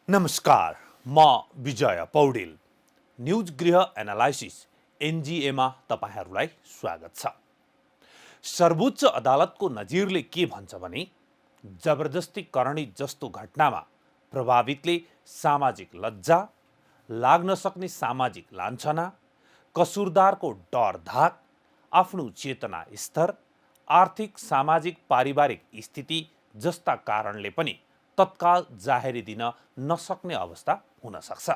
नमस्कार, म विजय पौडेल। न्युज गृह एनालाइसिस एनजिएमा तपाईहरूलाई स्वागत छ। सर्वोच्च अदालतको नजिरले के भन्छ भने जबरजस्ती करणी जस्तो घटनामा प्रभावितले सामाजिक लज्जा, लाग्न सक्ने सामाजिक लान्छना, कसुरदारको डर धाक, आफ्नो चेतना स्तर, आर्थिक सामाजिक पारिवारिक स्थिति जस्ता कारणले पनि तत्काल जाहेरी दिन नसक्ने अवस्था हुन सक्छ।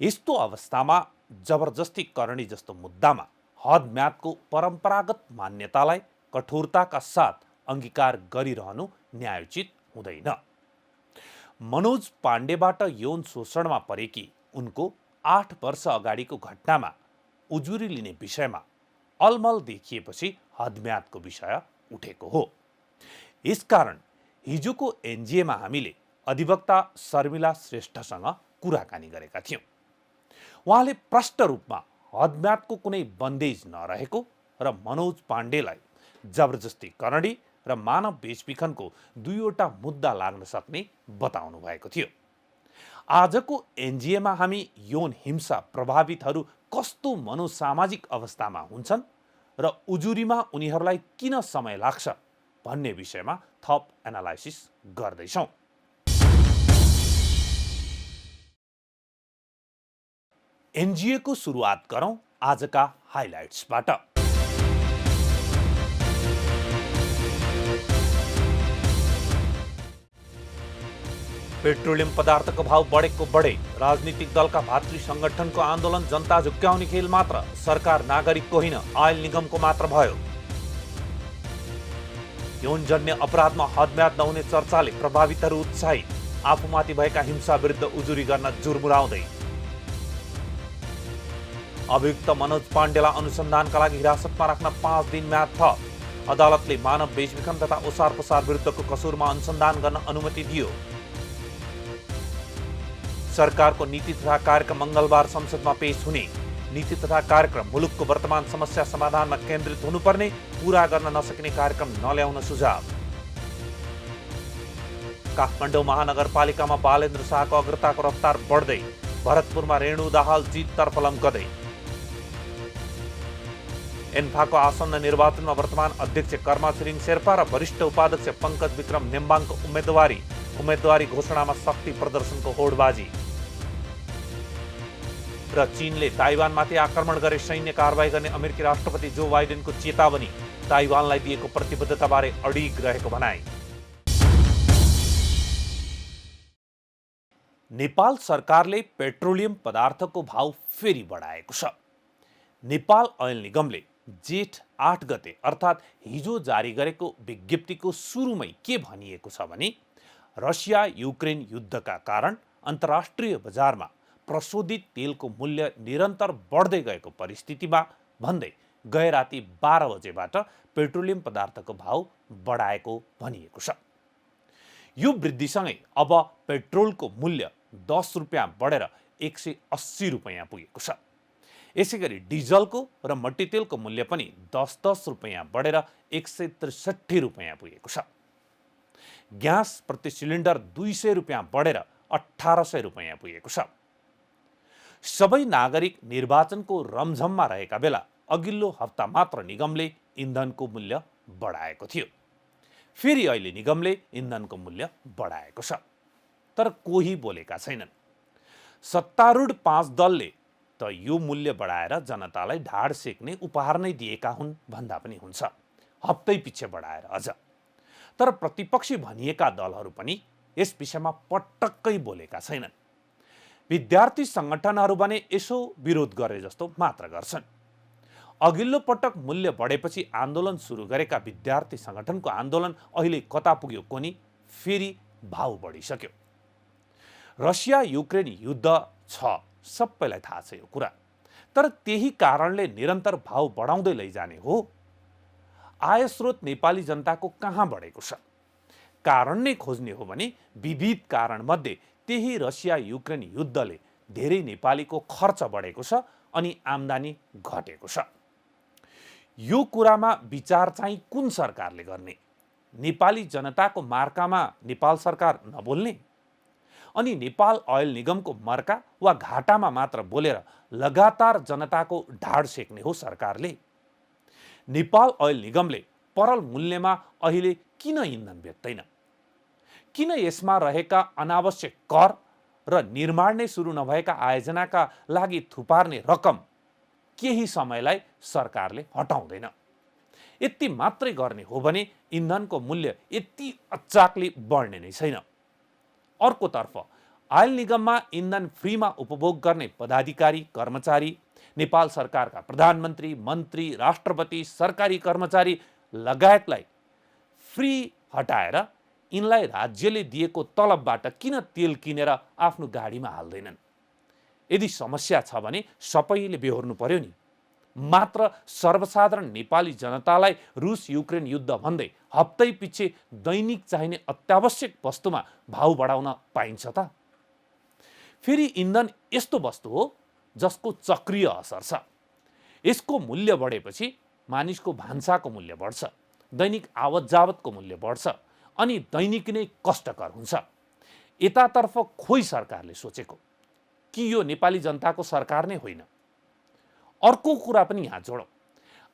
यस्तो अवस्थामा जबरजस्ती करणी जस्तो मुद्दामा हदम्यादको परम्परागत मान्यतालाई कठोरताका साथ अङ्गीकार गरिरहनु न्यायोचित हुँदैन। मनोज पाण्डेबाट यौन शोषणमा परेकी उनको 8 वर्ष अगाडिको घटनामा उजुरी लिने विषयमा अलमल देखिएपछि हदम्यादको विषय उठेको हो। यसकारण हिजोको एनजिएमा हामीले अधिवक्ता शर्मिला श्रेष्ठसँग कुराकानी गरेका थियौँ। उहाँले प्रष्ट रूपमा हदम्यादको कुनै बन्देज नरहेको र मनोज पाण्डेलाई जबरजस्ती करणी र मानव बेचबिखनको दुईवटा मुद्दा लाग्न सक्ने बताउनु भएको थियो। आजको एनजिएमा हामी यौन हिंसा प्रभावितहरू कस्तो मनोसामाजिक अवस्थामा हुन्छन् र उजुरीमा उनीहरूलाई किन समय लाग्छ भन्ने विषयमा थप एनालाइसिस गर्दैछौँ। एनजिएको सुरुवात गरौँ आजका हाइलाइट्सबाट। पेट्रोलियम पदार्थको भाव बढेको बढे, राजनीतिक दलका भातृ संगठनको आन्दोलन जनता झुक्क्याउने खेल मात्र, सरकार नागरिकको होइन आयल निगमको मात्र भयो। यौनजन्य अपराधमा हदम्याद नहुने चर्चाले प्रभावितहरू उत्साहित, आफूमाथि भएका हिंसा विरुद्ध उजुरी गर्न जुर्मुराउँदै। अभियुक्त मनोज पाण्डेलाई अनुसन्धानका लागि हिरासतमा राख्न 5 दिन म्याद थप, अदालतले मानव बेचबिखन तथा ओसार पसार विरुद्धको कसुरमा अनुसन्धान गर्न अनुमति दियो। सरकारको नीति तथा कार्यक्रम मङ्गलबार संसदमा पेश हुने, नीति तथा कार्यक्रम मुलुकको वर्तमान समस्या समाधानमा केन्द्रित हुनुपर्ने, पूरा गर्न नसकिने कार्यक्रम नल्याउन सुझाव। काठमाडौँ महानगरपालिकामा बालेन्द्र शाहको अग्रताको रफ्तार बढ्दै, भरतपुरमा रेणु दाहाल जिततर्फ लम्कदै। एन्फाको आसन्न निर्वाचनमा वर्तमान अध्यक्ष कर्मा छिरिङ शेर्पा र वरिष्ठ उपाध्यक्ष पङ्कज विक्रम नेम्बाङको उम्मेदवारी घोषणामा शक्ति प्रदर्शनको होडबाजी। र चीनले ताइवानमाथि आक्रमण गरे सैन्य कारबाही गर्ने अमेरिकी राष्ट्रपति जो बाइडेनको चेतावनी, ताइवानलाई दिएको प्रतिबद्धताबारे अडिग रहेको भनाई। नेपाल सरकारले पेट्रोलियम पदार्थको भाव फेरि बढाएको छ। नेपाल ऐल निगमले जेठ 8 गते अर्थात् हिजो जारी गरेको विज्ञप्तिको सुरुमै के भनिएको छ भने रसिया युक्रेन युद्धका कारण अन्तर्राष्ट्रिय बजारमा प्रशोधित तेलको मूल्य निरन्तर बढ्दै गएको परिस्थितिमा भन्दै गए राति 12 बजेबाट पेट्रोलियम पदार्थको भाव बढाएको भनिएको छ। यो वृद्धिसँगै अब पेट्रोलको मूल्य 10 रुपियाँ बढेर 180 रुपियाँ पुगेको छ। यसैगरी डिजलको र मट्टीतेलको मूल्य पनि 10 रुपियाँ बढेर 163 रुपियाँ पुगेको छ। ग्यास प्रति सिलिन्डर 200 रुपियाँ बढेर 1800 रुपियाँ पुगेको छ। सबै नागरिक निर्वाचनको रमझममा रहेका बेला अघिल्लो हप्ता मात्र निगमले इन्धनको मूल्य बढाएको थियो। फेरि अहिले निगमले इन्धनको मूल्य बढाएको छ, तर कोही बोलेका छैनन्। सत्तारूढ 5 दलले त यो मूल्य बढाएर जनतालाई ढाड सेक्ने उपहार नै दिएका हुन् भन्दा पनि हुन्छ, हप्तै पछि बढाएर अझ। तर प्रतिपक्षी भनिएका दलहरू पनि यस विषयमा पटक्कै बोलेका छैनन्। विद्यार्थी सङ्गठनहरू भने यसो विरोध गरे जस्तो मात्र गर्छन्। अघिल्लो पटक मूल्य बढेपछि आन्दोलन सुरु गरेका विद्यार्थी सङ्गठनको आन्दोलन अहिले कता पुग्यो कोनी, फेरि भाउ बढिसक्यो। रसिया युक्रेन युद्ध छ, सबैलाई थाहा छ यो कुरा, तर त्यही कारणले निरन्तर भाउ बढाउँदै लैजाने हो। आय स्रोत नेपाली जनताको कहाँ बढेको छ? कारण नै खोज्ने हो भने विविध कारणमध्ये त्यही रसिया युक्रेन युद्धले धेरै नेपालीको खर्च बढेको छ अनि आम्दानी घटेको छ। यो कुरामा विचार चाहिँ कुन सरकारले गर्ने? नेपाली जनताको मार्कामा नेपाल सरकार नबोल्ने? अनि नेपाल ओयल निगमको मर्का वा घाटामा मात्र बोलेर लगातार जनताको ढाड सेक्ने हो सरकारले। नेपाल ओयल निगमले परल मूल्यमा अहिले किन इन्धन बेच्दैन? किन यसमा रहेका अनावश्यक कर र निर्माण नै सुरु नभएका आयोजनाका लागि थुपार्ने रकम केही समयलाई सरकारले हटाउँदैन? यति मात्रै गर्ने हो भने इन्धनको मूल्य यति अचाकले बढ्ने नै छैन। अर्कोतर्फ आयल निगममा इन्धन फ्रीमा उपभोग गर्ने पदाधिकारी कर्मचारी, नेपाल सरकारका प्रधानमन्त्री, मन्त्री, राष्ट्रपति, सरकारी कर्मचारी लगायतलाई फ्री हटाएर यिनलाई राज्यले दिएको तलबबाट किन तेल किनेर आफ्नो गाडीमा हाल्दैनन्? यदि समस्या छ भने सबैले बेहोर्नु पर्यो नि। मात्र सर्वसाधारण नेपाली जनतालाई रुस युक्रेन युद्ध भन्दै हप्तै पछि दैनिक चाहिने अत्यावश्यक वस्तुमा भाउ बढाउन पाइन्छ त? फेरि इन्धन यस्तो वस्तु हो जसको चक्रीय असर छ। यसको मूल्य बढेपछि मानिसको भान्साको मूल्य बढ्छ, दैनिक आवत जावतको मूल्य बढ्छ अनि दैनिक नै कष्टकर हुन्छ। यतातर्फ खोइ सरकारले सोचेको कि यो नेपाली जनताको सरकार नै होइन। अर्को कुरा पनि यहाँ जोडौँ।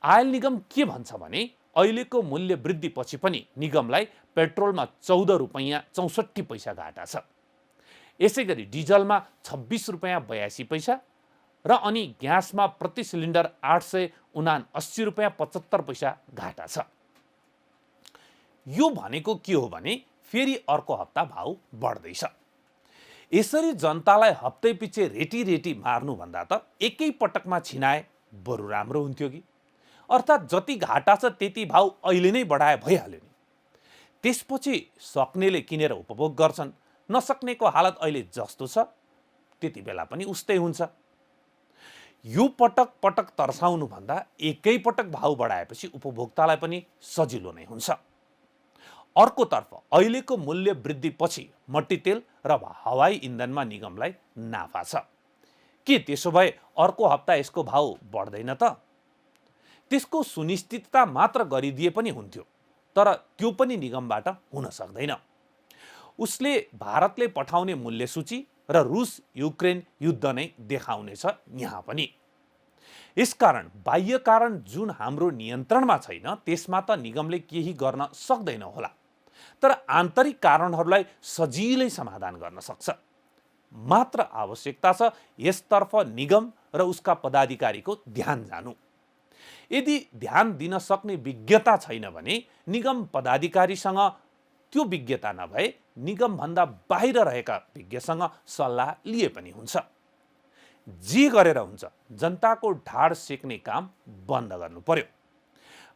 आयल निगम के भन्छ भने अहिलेको मूल्य वृद्धि पछि पनि निगमलाई पेट्रोलमा 14 रुपैयाँ 64 पैसा घाटा छ। यसै गरी डिजलमा 26 रुपैयाँ 82 पैसा र अनि ग्यासमा प्रति सिलिन्डर 879 रुपैयाँ 75 पैसा घाटा छ। यो भनेको के हो भने फेरि अर्को हप्ता भाउ बढ्दैछ। यसरी जनतालाई हप्तै पछि रेटी रेटी मार्नुभन्दा त एकै पटकमा छिनाए बरु राम्रो हुन्थ्यो कि। अर्थात् जति घाटा छ त्यति भाउ अहिले नै बढाए भइहाल्यो नि। त्यसपछि सक्नेले किनेर उपभोग गर्छन्, नसक्नेको हालत अहिले जस्तो छ त्यति बेला पनि उस्तै हुन्छ। यो पटक पटक तर्साउनु भन्दा एकै पटक भाउ बढाएपछि उपभोक्तालाई पनि सजिलो नै हुन्छ। अर्कोतर्फ अहिलेको मूल्य वृद्धि पछि मट्टीतेल र हवाई इन्धनमा निगमलाई नाफा छ। के त्यसो भए अर्को हप्ता यसको भाउ बढ्दैन त? त्यसको सुनिश्चितता मात्र गरिदिए पनि हुन्थ्यो, तर त्यो पनि निगमबाट हुन सक्दैन। उसले भारतले पठाउने मूल्य सूची र रुस युक्रेन युद्ध नै देखाउनेछ यहाँ पनि। यसकारण बाह्य कारण जुन हाम्रो नियन्त्रणमा छैन त्यसमा त निगमले केही गर्न सक्दैन होला, तर आन्तरिक कारणहरूलाई सजिलै समाधान गर्न सक्छ। मात्र आवश्यकता छ यसतर्फ निगम र उसका पदाधिकारीको ध्यान जानु। यदि ध्यान दिन सक्ने विज्ञता छैन भने निगम पदाधिकारीसँग त्यो विज्ञता नभए निगमभन्दा बाहिर रहेका विज्ञसँग सल्लाह लिए पनि हुन्छ। जे गरेर हुन्छ जनताको ढाड सेक्ने काम बन्द गर्नु पर्यो।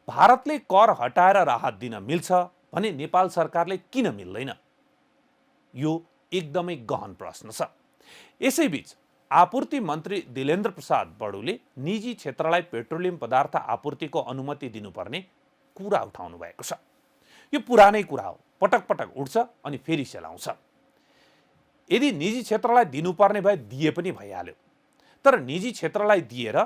भारतले कर हटाएर राहत दिन मिल्छ भने नेपाल सरकारले किन मिल्दैन? यो एकदमै गहन प्रश्न छ। यसैबीच आपूर्ति मन्त्री दिलेन्द्र प्रसाद बडुले निजी क्षेत्रलाई पेट्रोलियम पदार्थ आपूर्तिको अनुमति दिनुपर्ने कुरा उठाउनु भएको छ। यो पुरानै कुरा हो, पटक पटक उठ्छ अनि फेरि सेलाउँछ। यदि निजी क्षेत्रलाई दिनुपर्ने भए दिए पनि भइहाल्यो, तर निजी क्षेत्रलाई दिएर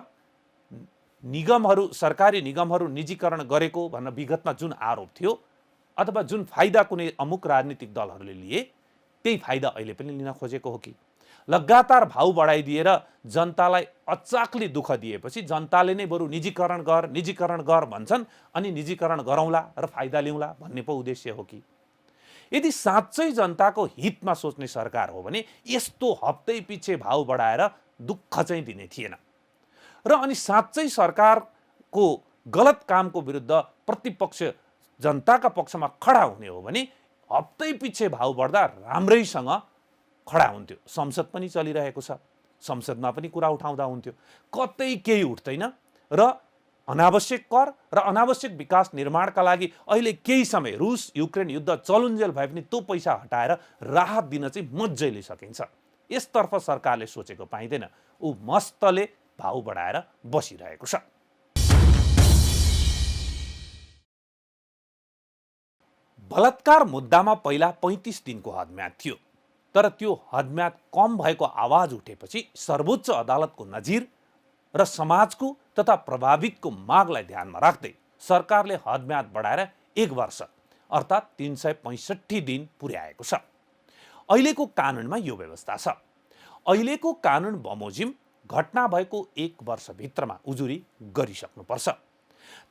निगमहरू सरकारी निगमहरू निजीकरण गरेको भनेर विगतमा जुन आरोप थियो अथवा जुन फाइदा कुनै अमुक राजनीतिक दलहरूले लिए त्यही फाइदा अहिले पनि लिन खोजेको हो कि? लगातार भाउ बढाइदिएर जनतालाई अचाकली दुःख दिएपछि जनताले नै बरु निजीकरण गर भन्छन् अनि निजीकरण गरौँला र फाइदा लिउँला भन्ने पो उद्देश्य हो कि? यदि साँच्चै जनताको हितमा सोच्ने सरकार हो भने यस्तो हप्तै पछि भाउ बढाएर दुःख चाहिँ दिने थिएन। र अनि साँच्चै सरकारको गलत कामको विरुद्ध प्रतिपक्ष जनताका पक्षमा खडा हुने हो भने हप्तै पछि भाउ बढ्दा राम्रैसँग खडा हुन्थ्यो। संसद पनि चलिरहेको छ, संसदमा पनि कुरा उठाउँदा हुन्थ्यो। कतै केही उठ्दैन र अनावश्यक कर र अनावश्यक विकास निर्माणका लागि अहिले केही समय रुस युक्रेन युद्ध चलुन्जेल भए पनि त्यो पैसा हटाएर राहत दिन चाहिँ मजाले सकिन्छ। यसतर्फ सरकारले सोचेको पाइँदैन, ऊ मस्तले भाउ बढाएर बसिरहेको छ। बलात्कार मुद्दामा पहिला 35 दिनको हदम्याद थियो, तर त्यो हदम्याद कम भएको आवाज उठेपछि सर्वोच्च अदालतको नजिर र समाजको तथा प्रभावितको मागलाई ध्यानमा राख्दै सरकारले हदम्याद बढाएर 1 वर्ष अर्थात् 365 दिन पुर्याएको छ। अहिलेको कानुनमा यो व्यवस्था छ। अहिलेको कानुन बमोजिम घटना भएको 1 वर्षभित्रमा उजुरी गरिसक्नुपर्छ।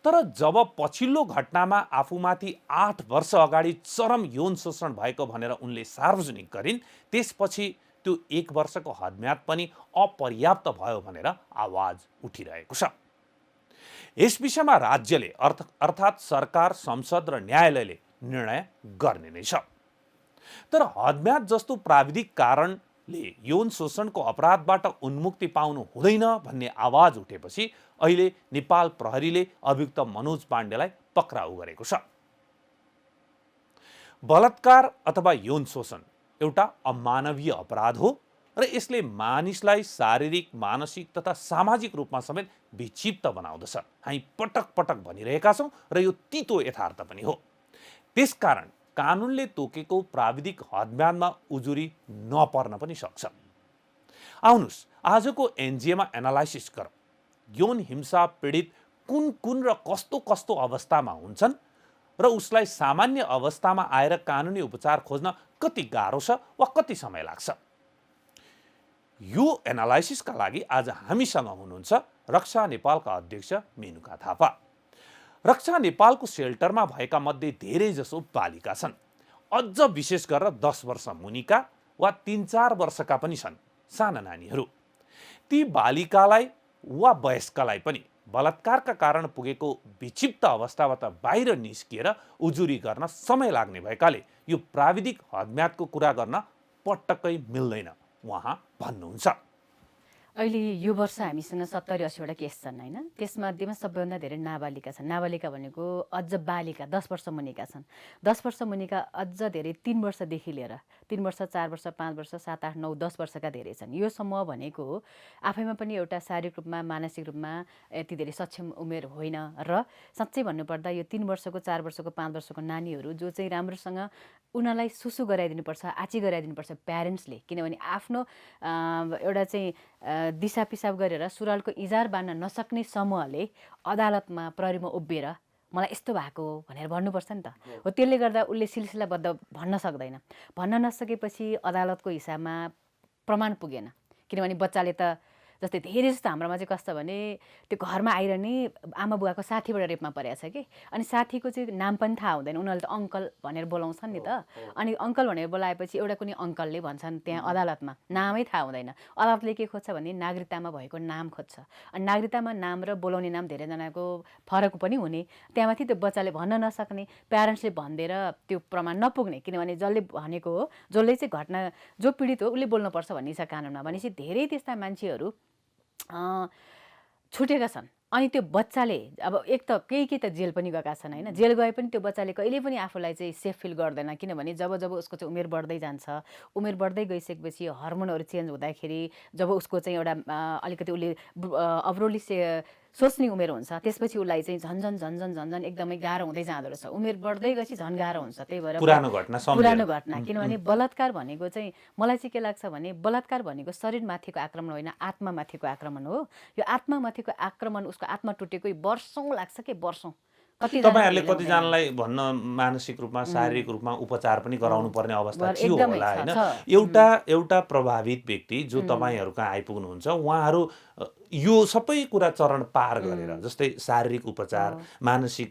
तर जब पछिल्लो घटनामा आफूमाथि 8 वर्ष अगाडि चरम यौन शोषण भएको भनेर उनले सार्वजनिक गरिन्, त्यसपछि त्यो 1 वर्षको हदम्याद पनि अपर्याप्त भयो भनेर आवाज उठिरहेको छ। यस विषयमा राज्यले अर्थात् सरकार, संसद र न्यायालयले निर्णय गर्ने नै छ। तर हदम्याद जस्तो प्राविधिक कारणले यौन शोषणको अपराधबाट उन्मुक्ति पाउनु हुँदैन भन्ने आवाज उठेपछि अहिले नेपाल प्रहरीले अभियुक्त मनोज पाण्डेलाई पक्राउ गरेको छ। बलात्कार अथवा यौन शोषण एउटा अमानवीय अपराध हो र यसले मानिसलाई शारीरिक, मानसिक तथा सामाजिक रूपमा समेत विक्षिप्त बनाउँदछ। हामी पटक पटक भनिरहेका छौँ र यो तितो यथार्थ पनि हो। त्यसकारण कानुनले तोकेको प्राविधिक हदम्यादमा उजुरी नपर्न पनि सक्छ। आउनुहोस् आजको एनजिएमा एनालाइसिस गरौँ। यौन हिंसा पीडित कुन र कस्तो कस्तो अवस्थामा हुन्छन् र उसलाई सामान्य अवस्थामा आएर कानुनी उपचार खोज्न कति गाह्रो छ वा कति समय लाग्छ। यो एनालाइसिसका लागि आज हामीसँग हुनुहुन्छ रक्षा नेपालका अध्यक्ष मेनुका थापा। रक्षा नेपालको सेल्टरमा भएका मध्ये धेरैजसो बालिका छन्। अझ विशेष गरेर 10 वर्ष मुनिका वा 3-4 वर्षका पनि छन् साना नानीहरू। ती बालिकालाई वा वयस्कलाई पनि बलात्कारका कारण पुगेको विक्षिप्त अवस्थाबाट बाहिर निस्किएर उजुरी गर्न समय लाग्ने भएकाले यो प्राविधिक हदम्यादको कुरा गर्न पटक्कै मिल्दैन उहाँ भन्नुहुन्छ। अहिले यो वर्ष हामीसँग 70-80वटा केस छन् होइन। त्यसमध्येमा सबैभन्दा धेरै नाबालिका छन्। नाबालिका भनेको अझ बालिका 10 वर्ष मुनिका छन्। 10 वर्ष मुनिका अझ धेरै 3 वर्षदेखि लिएर 3 वर्ष, 4 वर्ष, 5 वर्ष, 7, 8, 9, 10 वर्षका धेरै छन्। यो समूह भनेको आफैमा पनि एउटा शारीरिक रूपमा, मानसिक रूपमा यति धेरै सक्षम उमेर होइन र साँच्चै भन्नुपर्दा यो 3 वर्षको, 4 वर्षको, 5 वर्षको नानीहरू जो चाहिँ राम्रोसँग उनीहरूलाई सुसु गराइदिनुपर्छ, आची गराइदिनुपर्छ प्यारेन्ट्सले। किनभने आफ्नो एउटा चाहिँ दिशा पिसाब गरेर सुरुवालको इजार बाँड्न नसक्ने समूहले अदालतमा, प्रहरीमा उभिएर मलाई यस्तो भएको हो भनेर भन्नुपर्छ नि त। हो त्यसले गर्दा उसले सिलसिलाबद्ध भन्न सक्दैन। भन्न नसकेपछि अदालतको हिसाबमा प्रमाण पुगेन। किनभने बच्चाले त जस्तै धेरै जस्तो हाम्रोमा चाहिँ कस्तो भने त्यो घरमा आइरहने आमा बुवाको साथीबाट रेपमा परेको छ कि, अनि साथीको चाहिँ नाम पनि थाहा हुँदैन। उनीहरूले त अङ्कल भनेर बोलाउँछन् नि त। अनि अङ्कल भनेर बोलाएपछि एउटा कुनै अङ्कलले भन्छन् त्यहाँ अदालतमा नामै थाहा हुँदैन। अदालतले के खोज्छ भने नागरिकतामा भएको नाम खोज्छ। अनि नागरिकतामा नाम र बोलाउने नाम धेरैजनाको फरक पनि हुने। त्यहाँमाथि त्यो बच्चाले भन्न नसक्ने, प्यारेन्ट्सले भनिदिएर त्यो प्रमाण नपुग्ने। किनभने जसले भनेको हो, जसले चाहिँ घटना जो पीडित हो उसले बोल्नुपर्छ भन्ने छ कानुनमा। भनेपछि धेरै त्यस्ता मान्छेहरू छुटेका छन्। अनि त्यो बच्चाले अब एक त केही त जेल पनि गएका छन् होइन। जेल गए पनि त्यो बच्चाले कहिले पनि आफूलाई चाहिँ सेफ फिल गर्दैन। किनभने जब जब उसको चाहिँ उमेर बढ्दै जान्छ, उमेर बढ्दै गइसकेपछि हर्मोनहरू चेन्ज हुँदाखेरि जब उसको चाहिँ एउटा अलिकति उसले अब्रोली सोच्ने उमेर हुन्छ, त्यसपछि उसलाई चाहिँ झन्झन एकदमै गाह्रो हुँदै जाँदो रहेछ। उमेर बढ्दै गएपछि झन् गाह्रो हुन्छ। त्यही भएर पुरानो घटना किनभने बलात्कार भनेको चाहिँ मलाई चाहिँ के लाग्छ भने बलात्कार भनेको शरीरमाथिको आक्रमण होइन, आत्मामाथिको आक्रमण हो। यो आत्मामाथिको आक्रमण उसको आत्मा टुटेको वर्षौँ लाग्छ के वर्षौँ। तपाईहरुले कतिजनालाई भन्न मानसिक रूपमा, शारीरिक रूपमा उपचार पनि गराउनु पर्ने अवस्था थियो होला हैन। एउटा प्रभावित व्यक्ति जो तपाईहरुका आइपुग्नुहुन्छ, उहाँहरु यो सबै कुरा चरण पार गरेर, जस्तै शारीरिक उपचार, मानसिक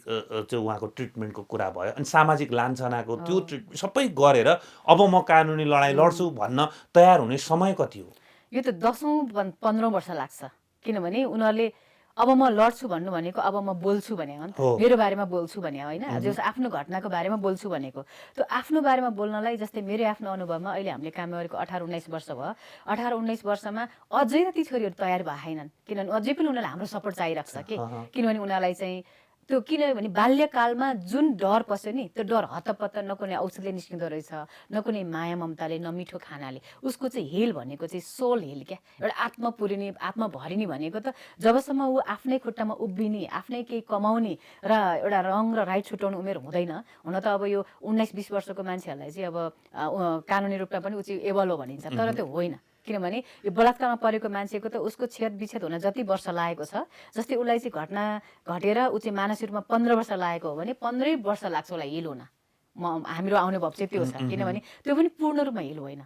चाहिँ उहाँको ट्रिटमेन्टको कुरा भयो, अनि सामाजिक लाञ्छनाको त्यो सबै गरेर अब म कानुनी लडाई लड्छु भन्न तयार हुने समय कति हो? यो त 10औं-15औं वर्ष लाग्छ। किनभने उनीहरूले अब म लड्छु भन्नु भनेको अब म बोल्छु भने हो, मेरो बारेमा बोल्छु भने होइन, जस आफ्नो घटनाको बारेमा बोल्छु भनेको। त्यो आफ्नो बारेमा बोल्नलाई जस्तै मेरो आफ्नो अनुभवमा अहिले हामीले काम गरेको 18-19 वर्ष भयो। 18-19 वर्षमा अझै ती छोरीहरू तयार भएनन्। किनभने अझै पनि उनीहरूलाई हाम्रो सपोर्ट चाहिरहेको छ कि। किनभने उनीहरूलाई चाहिँ त्यो किनभने बाल्यकालमा जुन डर पस्यो नि, त्यो डर हतपत्त न कुनै औषधले निस्किँदो रहेछ, न कुनै माया ममताले, न मिठो खानाले। उसको चाहिँ हिल भनेको चाहिँ सोल हिल क्या, एउटा आत्मा पुरिने, आत्मा भरिने भनेको त जबसम्म ऊ आफ्नै खुट्टामा उभिने, आफ्नै केही कमाउने र एउटा रङ र राइट छुट्याउने उमेर हुँदैन। हुन त अब यो 19-20 वर्षको मान्छेहरूलाई चाहिँ अब कानुनी रूपमा पनि ऊ चाहिँ एबल हो भनिन्छ, तर त्यो होइन। किनभने यो बलात्कारमा परेको मान्छेको त उसको छेद विच्छेद हुन जति वर्ष लागेको छ, जस्तै उसलाई चाहिँ घटना घटेर ऊ चाहिँ मानसिक रूपमा 15 वर्ष लागेको हो भने 15 वर्ष लाग्छ उसलाई हिल हुन। हाम्रो अनुभव चाहिँ त्यो छ, किनभने त्यो पनि पूर्ण रूपमा हिल होइन।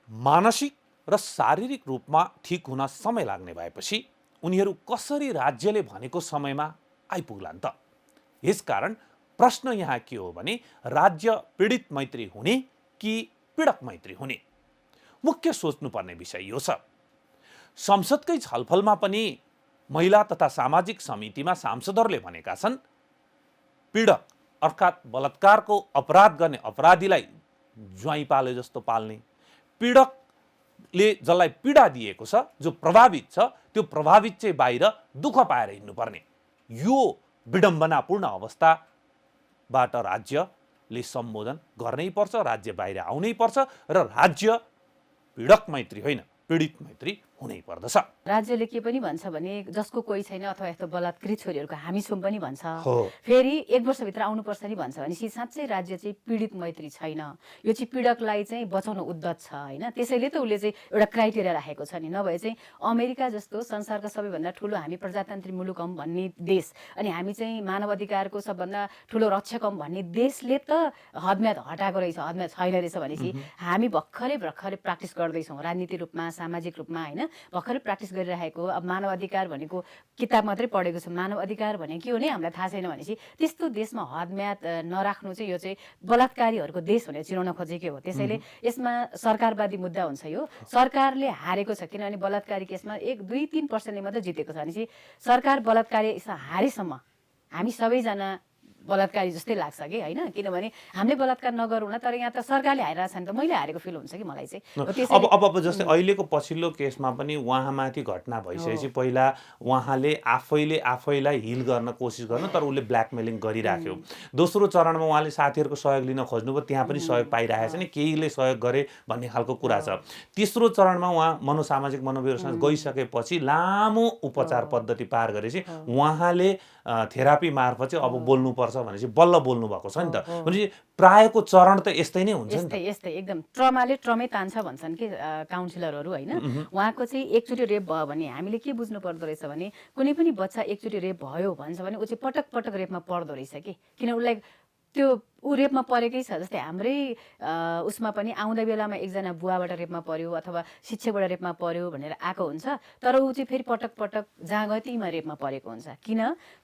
मानसिक र शारीरिक रूपमा ठिक हुन समय लाग्ने भएपछि उनीहरू कसरी राज्यले भनेको समयमा आइपुग्लान् त? यसकारण प्रश्न यहाँ के हो भने राज्य पीडित मैत्री हुने कि पीडक मैत्री हुने? मुख्य सोच्नुपर्ने विषय यो छ। संसदकै छलफलमा पनि महिला तथा सामाजिक समितिमा सांसदहरूले भनेका छन्, पीडक अर्थात् बलात्कारको अपराध गर्ने अपराधीलाई ज्वाइँ पाले जस्तो पाल्ने, पीडकले जसलाई पीडा दिएको छ, जो प्रभावित छ, त्यो प्रभावित चाहिँ बाहिर दुःख पाएर हिँड्नुपर्ने, यो विडम्बनापूर्ण अवस्थाबाट राज्यले सम्बोधन गर्नै पर्छ, राज्य बाहिर आउनै पर्छ र राज्य पीडक मैत्री होइन पीडित मैत्री हुनै पर्दछ। राज्यले के पनि भन्छ भने जसको कोही छैन अथवा यस्तो बलात्कृत छोरीहरूको हामी छौँ पनि भन्छ। हो। फेरि 1 वर्षभित्र आउनुपर्छ नि भन्छ भनेपछि साँच्चै राज्य चाहिँ पीडित मैत्री छैन, यो चाहिँ पीडकलाई चाहिँ बचाउन उद्यत छ होइन। त्यसैले त उसले चाहिँ एउटा क्राइटेरिया राखेको छ नि, नभए चाहिँ अमेरिका जस्तो संसारका सबैभन्दा ठुलो हामी प्रजातान्त्रिक मुलुक हौँ भन्ने देश अनि हामी चाहिँ मानव अधिकारको सबभन्दा ठुलो रक्षक हौँ भन्ने देशले त हदम्याद हटाएको रहेछ, हदम्याद छैन रहेछ भनेपछि हामी भर्खरै प्र्याक्टिस गर्दैछौँ राजनीतिक रूपमा, सामाजिक रूपमा होइन, भर्खरै प्र्याक्टिस गरिरहेको। अब मानव अधिकार भनेको किताब मात्रै पढेको छु, मानव अधिकार भने के हो नै हामीलाई थाहा छैन भनेपछि त्यस्तो देशमा हदम्याद नराख्नु चाहिँ यो चाहिँ बलात्कारीहरूको देश भनेर चिनाउन खोजेकै हो। त्यसैले यसमा सरकारवादी मुद्दा हुन्छ। यो सरकारले हारेको छ, किनभने बलात्कारी केसमा 1-2-3% मात्रै जितेको छ भनेपछि सरकार बलात्कारी हारेसम्म हामी सबैजना बलात्कारी जस्तै लाग्छ कि होइन, किनभने हामीले बलात्कार नगरौँ न, तर यहाँ त सरकारले हारिरहेको छ नि त मैले हारेको फिल हुन्छ कि मलाई चाहिँ। अब जस्तै अहिलेको पछिल्लो केसमा पनि उहाँमाथि घटना भइसकेपछि पहिला उहाँले आफैलाई हिल गर्न कोसिस गर्नु, तर उसले ब्ल्याकमेलिङ गरिराख्यो। दोस्रो चरणमा उहाँले साथीहरूको सहयोग लिन खोज्नुभयो, त्यहाँ पनि सहयोग पाइरहेको छ नि, केहीले सहयोग गरे भन्ने खालको कुरा छ। तेस्रो चरणमा उहाँ मनोसामाजिक मनोविश्लेषण गइसकेपछि लामो उपचार पद्धति पार गरेपछि उहाँले थेरापी मार्फत चाहिँ अब बोल्नुपर्छ भनेपछि बल्ल बोल्नु भएको छ नि त। भनेपछि प्रायको चरण त यस्तै नै हुन्छ नि त। यस्तै एकदम ट्रमै तान्छ भन्छन् कि काउन्सिलरहरू होइन। उहाँको चाहिँ एकचोटि रेप भयो भने हामीले के बुझ्नु पर्दो रहेछ भने कुनै पनि बच्चा एकचोटि रेप भयो भन्छ भने ऊ चाहिँ पटक रेपमा पर्दो रहेछ कि, किन उसलाई त्यो ऊ रेपमा परेकै छ। जस्तै हाम्रै उसमा पनि आउँदा बेलामा एकजना बुवाबाट रेपमा पर्यो अथवा शिक्षकबाट रेपमा पर्यो भनेर आएको हुन्छ, तर ऊ चाहिँ फेरि पटक जहाँ गयो त्यहीमा रेपमा परेको हुन्छ। किन?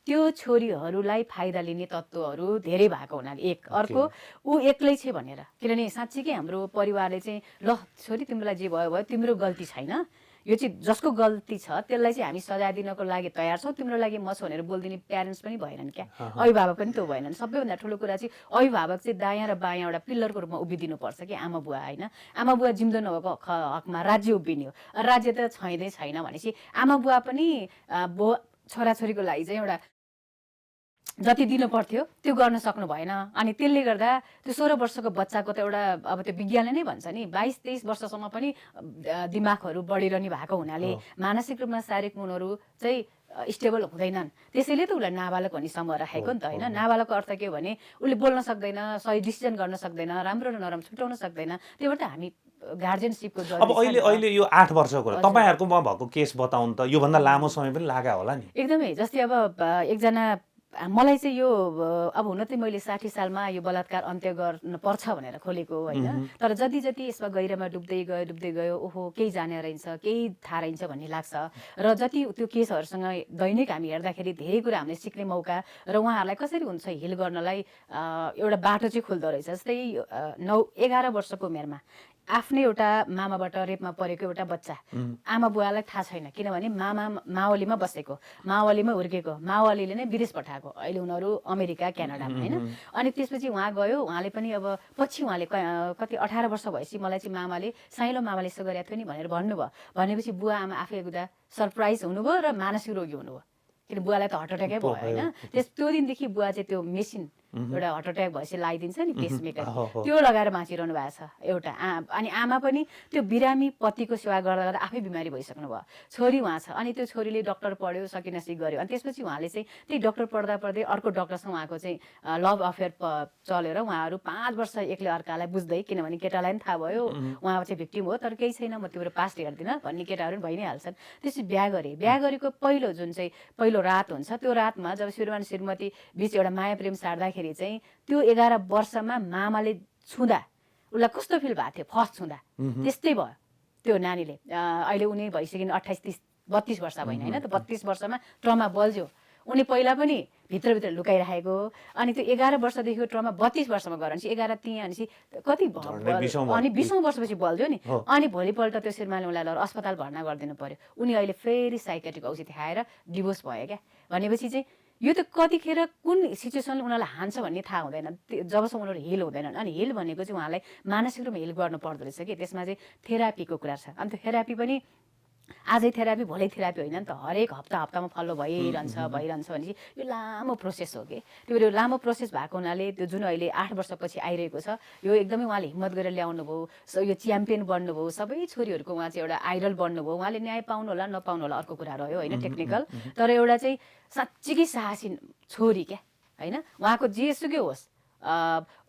त्यो छोरीहरूलाई फाइदा लिने तत्त्वहरू धेरै भएको हुनाले। एक अर्को ऊ एक्लै छ भनेर, किनभने साँच्चीकै हाम्रो परिवारले चाहिँ ल छोरी तिमीलाई जे भयो तिम्रो गल्ती छैन, यो चाहिँ जसको गल्ती छ त्यसलाई चाहिँ हामी सजाय दिनको लागि तयार छौँ, तिम्रो लागि म छु भनेर बोलिदिने प्यारेन्ट्स पनि भएनन् क्या, अभिभावक पनि त्यो भएनन्। सबैभन्दा ठुलो कुरा चाहिँ अभिभावक चाहिँ दायाँ र बायाँ एउटा पिल्लरको रूपमा उभिदिनुपर्छ कि आमा बुवा होइन। आमा बुवा जिउँदो नभएको हकमा राज्य उभिने हो, राज्य त छैन भनेपछि आमा बुवा पनि छोराछोरीको लागि चाहिँ एउटा जति दिनु पर्थ्यो त्यो गर्न सक्नु भएन। अनि त्यसले गर्दा त्यो 16 वर्षको बच्चाको त एउटा अब त्यो विज्ञानले नै भन्छ नि 22-23 वर्षसम्म पनि दिमागहरू बढिरहने भएको हुनाले मानसिक रूपमा शारीरिक गुणहरू चाहिँ स्टेबल हुँदैनन्। त्यसैले त उसलाई नाबालक भन्ने समूह राखेको नि त होइन। नाबालकको अर्थ के हो भने उसले बोल्न सक्दैन, सही डिसिजन गर्न सक्दैन, राम्रो र नराम्रो छुट्याउन सक्दैन। त्यही भएर हामी गार्जियनसिपको अब अहिले यो 8 वर्षको कुरा तपाईहरुकोमा भएको केस बताउनु त योभन्दा लामो समय पनि लाग्यो होला नि। एकदमै जस्तै अब एकजना मलाई चाहिँ यो अब हुन त मैले 60 सालमा यो बलात्कार अन्त्य गर्न पर्छ भनेर खोलेको होइन, तर जति यसमा गहिरोमा डुब्दै गयो ओहो केही जाने रहन्छ, केही थाहा रहन्छ भन्ने लाग्छ। र जति त्यो केसहरूसँग दैनिक हामी हेर्दाखेरि धेरै कुरा हामीले सिक्ने मौका र उहाँहरूलाई कसरी हुन्छ हिल गर्नलाई एउटा बाटो चाहिँ खुल्दो रहेछ। जस्तै 9-11 वर्षको उमेरमा आफ्नै एउटा मामाबाट रेपमा परेको एउटा बच्चा, आमा बुवालाई थाहा छैन, किनभने मावलीमा बसेको, मावलीमा हुर्केको, मावलीले नै विदेश पठाएको, अहिले उनीहरू अमेरिका क्यानाडामा होइन। अनि त्यसपछि उहाँ गयो, उहाँले पनि अब पछि उहाँले कति 18 वर्ष भएपछि मलाई चाहिँ साइलो मामाले यसो गरेको थियो नि भनेर भन्नुभयो। भनेपछि बुवा आमा आफै गुदा सरप्राइज हुनुभयो र मानसिक रोगी हुनुभयो, किन बुवालाई त हार्ट एट्याकै भयो होइन। त्यो दिनदेखि बुवा चाहिँ त्यो मेसिन एउटा हार्ट एट्याक भएपछि लगाइदिन्छ नि पेसमेकर, त्यो लगाएर बाँचिरहनु भएको छ एउटा। अनि आमा पनि त्यो बिरामी पतिको सेवा गर्दा आफै बिमारी भइसक्नु भयो। छोरी उहाँ छ, अनि त्यो छोरीले डक्टर पढ्यो, सकिनसी गर्यो। अनि त्यसपछि उहाँले चाहिँ त्यही डक्टर पढ्दै अर्को डक्टरसँग उहाँको चाहिँ लभ अफेयर चलेर उहाँहरू 5 वर्ष एक्लै अर्कालाई बुझ्दै, किनभने केटालाई पनि थाहा भयो उहाँ चाहिँ भिक्टिम हो, तर केही छैन म तिम्रो पास्ट हेर्दिनँ भन्ने केटाहरू पनि भइ नै हाल्छन्। त्यसपछि बिहा गरेको पहिलो जुन चाहिँ पहिलो रात हुन्छ, त्यो रातमा जब श्रीमान श्रीमती बिच एउटा माया प्रेम सार्दाखेरि गर्दाखेरि चाहिँ त्यो 11 वर्षमा मामाले छुँदा उसलाई कस्तो फिल भएको थियो फर्स्ट छुँदा त्यस्तै भयो त्यो नानीले अहिले उनी भइसकिन् 28 30 32 वर्ष भइन होइन त 32 वर्षमा ट्रमा बल्झ्यो उनी पहिला पनि भित्रभित्र लुकाइराखेको अनि त्यो 11 वर्षदेखिको ट्रमा 32 वर्षमा गएर भनेपछि 11 त्यहाँ भनेपछि कति अनि 20औं वर्षपछि बल्झ्यो नि अनि भोलिपल्ट त्यो श्रीमानले उनलाई अस्पताल भर्ना गरिदिनु पर्यो उनी अहिले फेरि साइकेट्रिक औषधि खाएर डिभोर्स भयो क्या भनेपछि चाहिँ यो त कतिखेर कुन सिचुएसनले उनीहरूलाई हान्छ भन्ने थाहा हुँदैन जबसम्म उनीहरू हिल हुँदैनन् अनि हिल भनेको चाहिँ उहाँलाई मानसिक रूपमा हिल गर्नु पर्दो रहेछ कि त्यसमा चाहिँ थेरापीको कुरा छ अनि त्यो थेरापी पनि आजै थेरापी भोलि थेरापी होइन नि त हरेक हप्तामा फलो भइरहन्छ भनेपछि यो लामो प्रोसेस हो कि त्यो भएर लामो प्रोसेस भएको हुनाले त्यो जुन अहिले 8 वर्षपछि आइरहेको छ यो एकदमै उहाँले हिम्मत गरेर ल्याउनु भयो यो च्याम्पियन बन्नुभयो सबै छोरीहरूको उहाँ चाहिँ एउटा आइडल बन्नुभयो उहाँले न्याय पाउनु होला नपाउनु होला अर्को कुरा रह्यो होइन टेक्निकल तर एउटा चाहिँ साँच्चीकै साहसी छोरी क्या होइन उहाँको जेसुकै होस्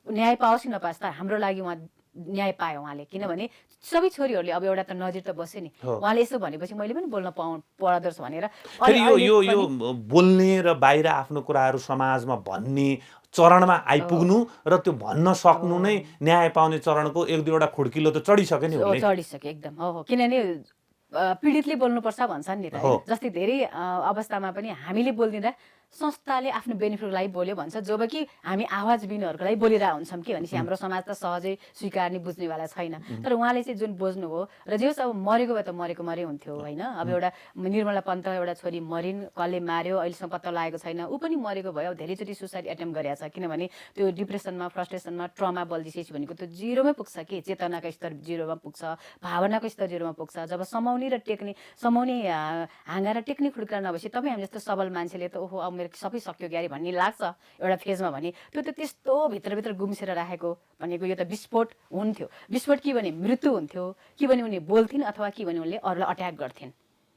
न्याय पाओस् कि नपाओस् तर हाम्रो लागि उहाँ न्याय पायो उहाँले किनभने सबै छोरीहरूले अब एउटा त नजिर त बस्यो नि उहाँले यसो भनेपछि मैले पनि बोल्न पर्दो रहेछ भनेर यो बोल्ने र बाहिर आफ्नो कुराहरू समाजमा भन्ने चरणमा आइपुग्नु र त्यो भन्न सक्नु नै न्याय पाउने चरणको एक दुईवटा खुड्किलो त चढिसक्यो नि चढिसक्यो एकदम हो किनभने पीडितले बोल्नुपर्छ भन्छन् नि त जस्तै धेरै अवस्थामा पनि हामीले बोल्दिँदा संस्थाले आफ्नो बेनिफिटको लागि बोल्यो भन्छ जब कि हामी आवाज बिनहरूको लागि बोलिरहेको हुन्छौँ कि भनेपछि हाम्रो समाज त सहजै स्वीकार्ने बुझ्नेवाला छैन तर उहाँले चाहिँ जुन बुझ्नुभयो र जे होस् अब मरेको भए त मरेको हुन्थ्यो होइन अब एउटा निर्मला पन्त एउटा छोरी मरिन् कसले मार्यो अहिलेसम्म पत्ता लागेको छैन ऊ पनि मरेको भयो धेरैचोटि सुसाइड एटेम्प गरेको छ किनभने त्यो डिप्रेसनमा फ्रस्ट्रेसनमा ट्रमा बल्झिसकेपछि भनेको त्यो जिरोमै पुग्छ कि चेतनाको स्तर जिरोमा पुग्छ भावनाको स्तर जिरोमा पुग्छ जब समाउने हाँगा र टेक्ने खुड्का नभएपछि तपाईँ हामी जस्तो सबल मान्छेले त ओहो अब मेरो सबै सक्यो क्यारे भन्ने लाग्छ एउटा फेजमा भने त्यो त त्यस्तो भित्रभित्र गुम्सेर राखेको भनेको यो त विस्फोट हुन्थ्यो विस्फोट के भने मृत्यु हुन्थ्यो कि भने उनी बोल्थिन् अथवा कि भने उनले अरूलाई अट्याक गर्थिन्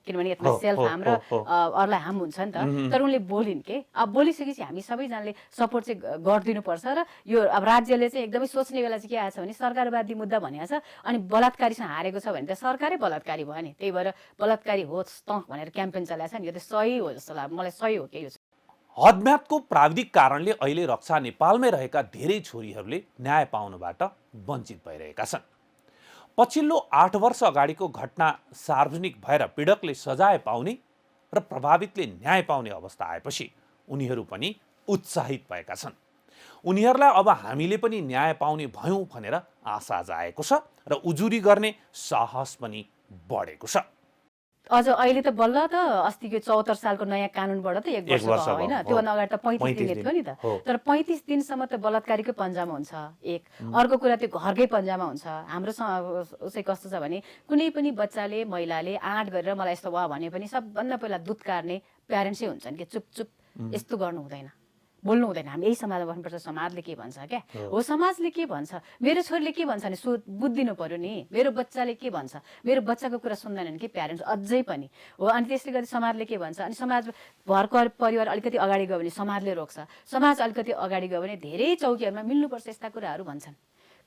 किनभने यसमा सेल्फ हार्म र अरूलाई हार्म हुन्छ नि त तर उनले बोलिन् के अब बोलिसकेपछि हामी सबैजनाले सपोर्ट चाहिँ गरिदिनुपर्छ र यो अब राज्यले चाहिँ एकदमै सोच्ने बेला चाहिँ के आएको छ भने सरकारवादी मुद्दा भनेको छ अनि बलात्कारीसँग हारेको छ भने त सरकारै बलात्कारी भयो नि त्यही भएर बलात्कारी होस् त भनेर क्याम्पेन चलाएको छ नि यो त सही हो जस्तो लाग्छ मलाई सही हो के यो हदम्यादको प्राविधिक कारणले अहिले रक्षा नेपालमै रहेका धेरै छोरीहरूले न्याय पाउनबाट वञ्चित भइरहेका छन् पछिल्लो 8 वर्ष अगाडिको घटना सार्वजनिक भएर पीडकले सजाय पाउने र प्रभावितले न्याय पाउने अवस्था आएपछि उनीहरू पनि उत्साहित भएका छन् उनीहरूलाई अब हामीले पनि न्याय पाउने भयौँ भनेर आशा जागेको छ र उजुरी गर्ने साहस पनि बढेको छ अझ अहिले त बल्ल त अस्तिको 74 सालको नयाँ कानुनबाट त 1 वर्ष भयो होइन त्योभन्दा अगाडि त 35 दिन थियो नि त तर 35 दिनसम्म त बलात्कारीकै पन्जामा हुन्छ एक अर्को कुरा त्यो घरकै पन्जामा हुन्छ हाम्रो उसै कस्तो छ भने कुनै पनि बच्चाले महिलाले आँट गरेर मलाई यस्तो भयो भने पनि सबभन्दा पहिला दुध काट्ने प्यारेन्ट्सै हुन्छन् कि चुप चुप यस्तो गर्नु हुँदैन बोल्नु हुँदैन हामी यही समाजमा बस्नुपर्छ समाजले के भन्छ क्या हो समाजले के भन्छ मेरो छोरीले के भन्छ भने बुझिदिनु पर्यो नि मेरो बच्चाले के भन्छ मेरो बच्चाको कुरा सुन्दैनन् कि प्यारेन्ट्स अझै पनि हो अनि त्यसले गर्दा समाजले के भन्छ अनि समाज घर परिवार अलिकति अगाडि गयो भने समाजले रोक्छ समाज अलिकति अगाडि गयो भने धेरै चौकीहरूमा मिल्नुपर्छ यस्ता कुराहरू भन्छन्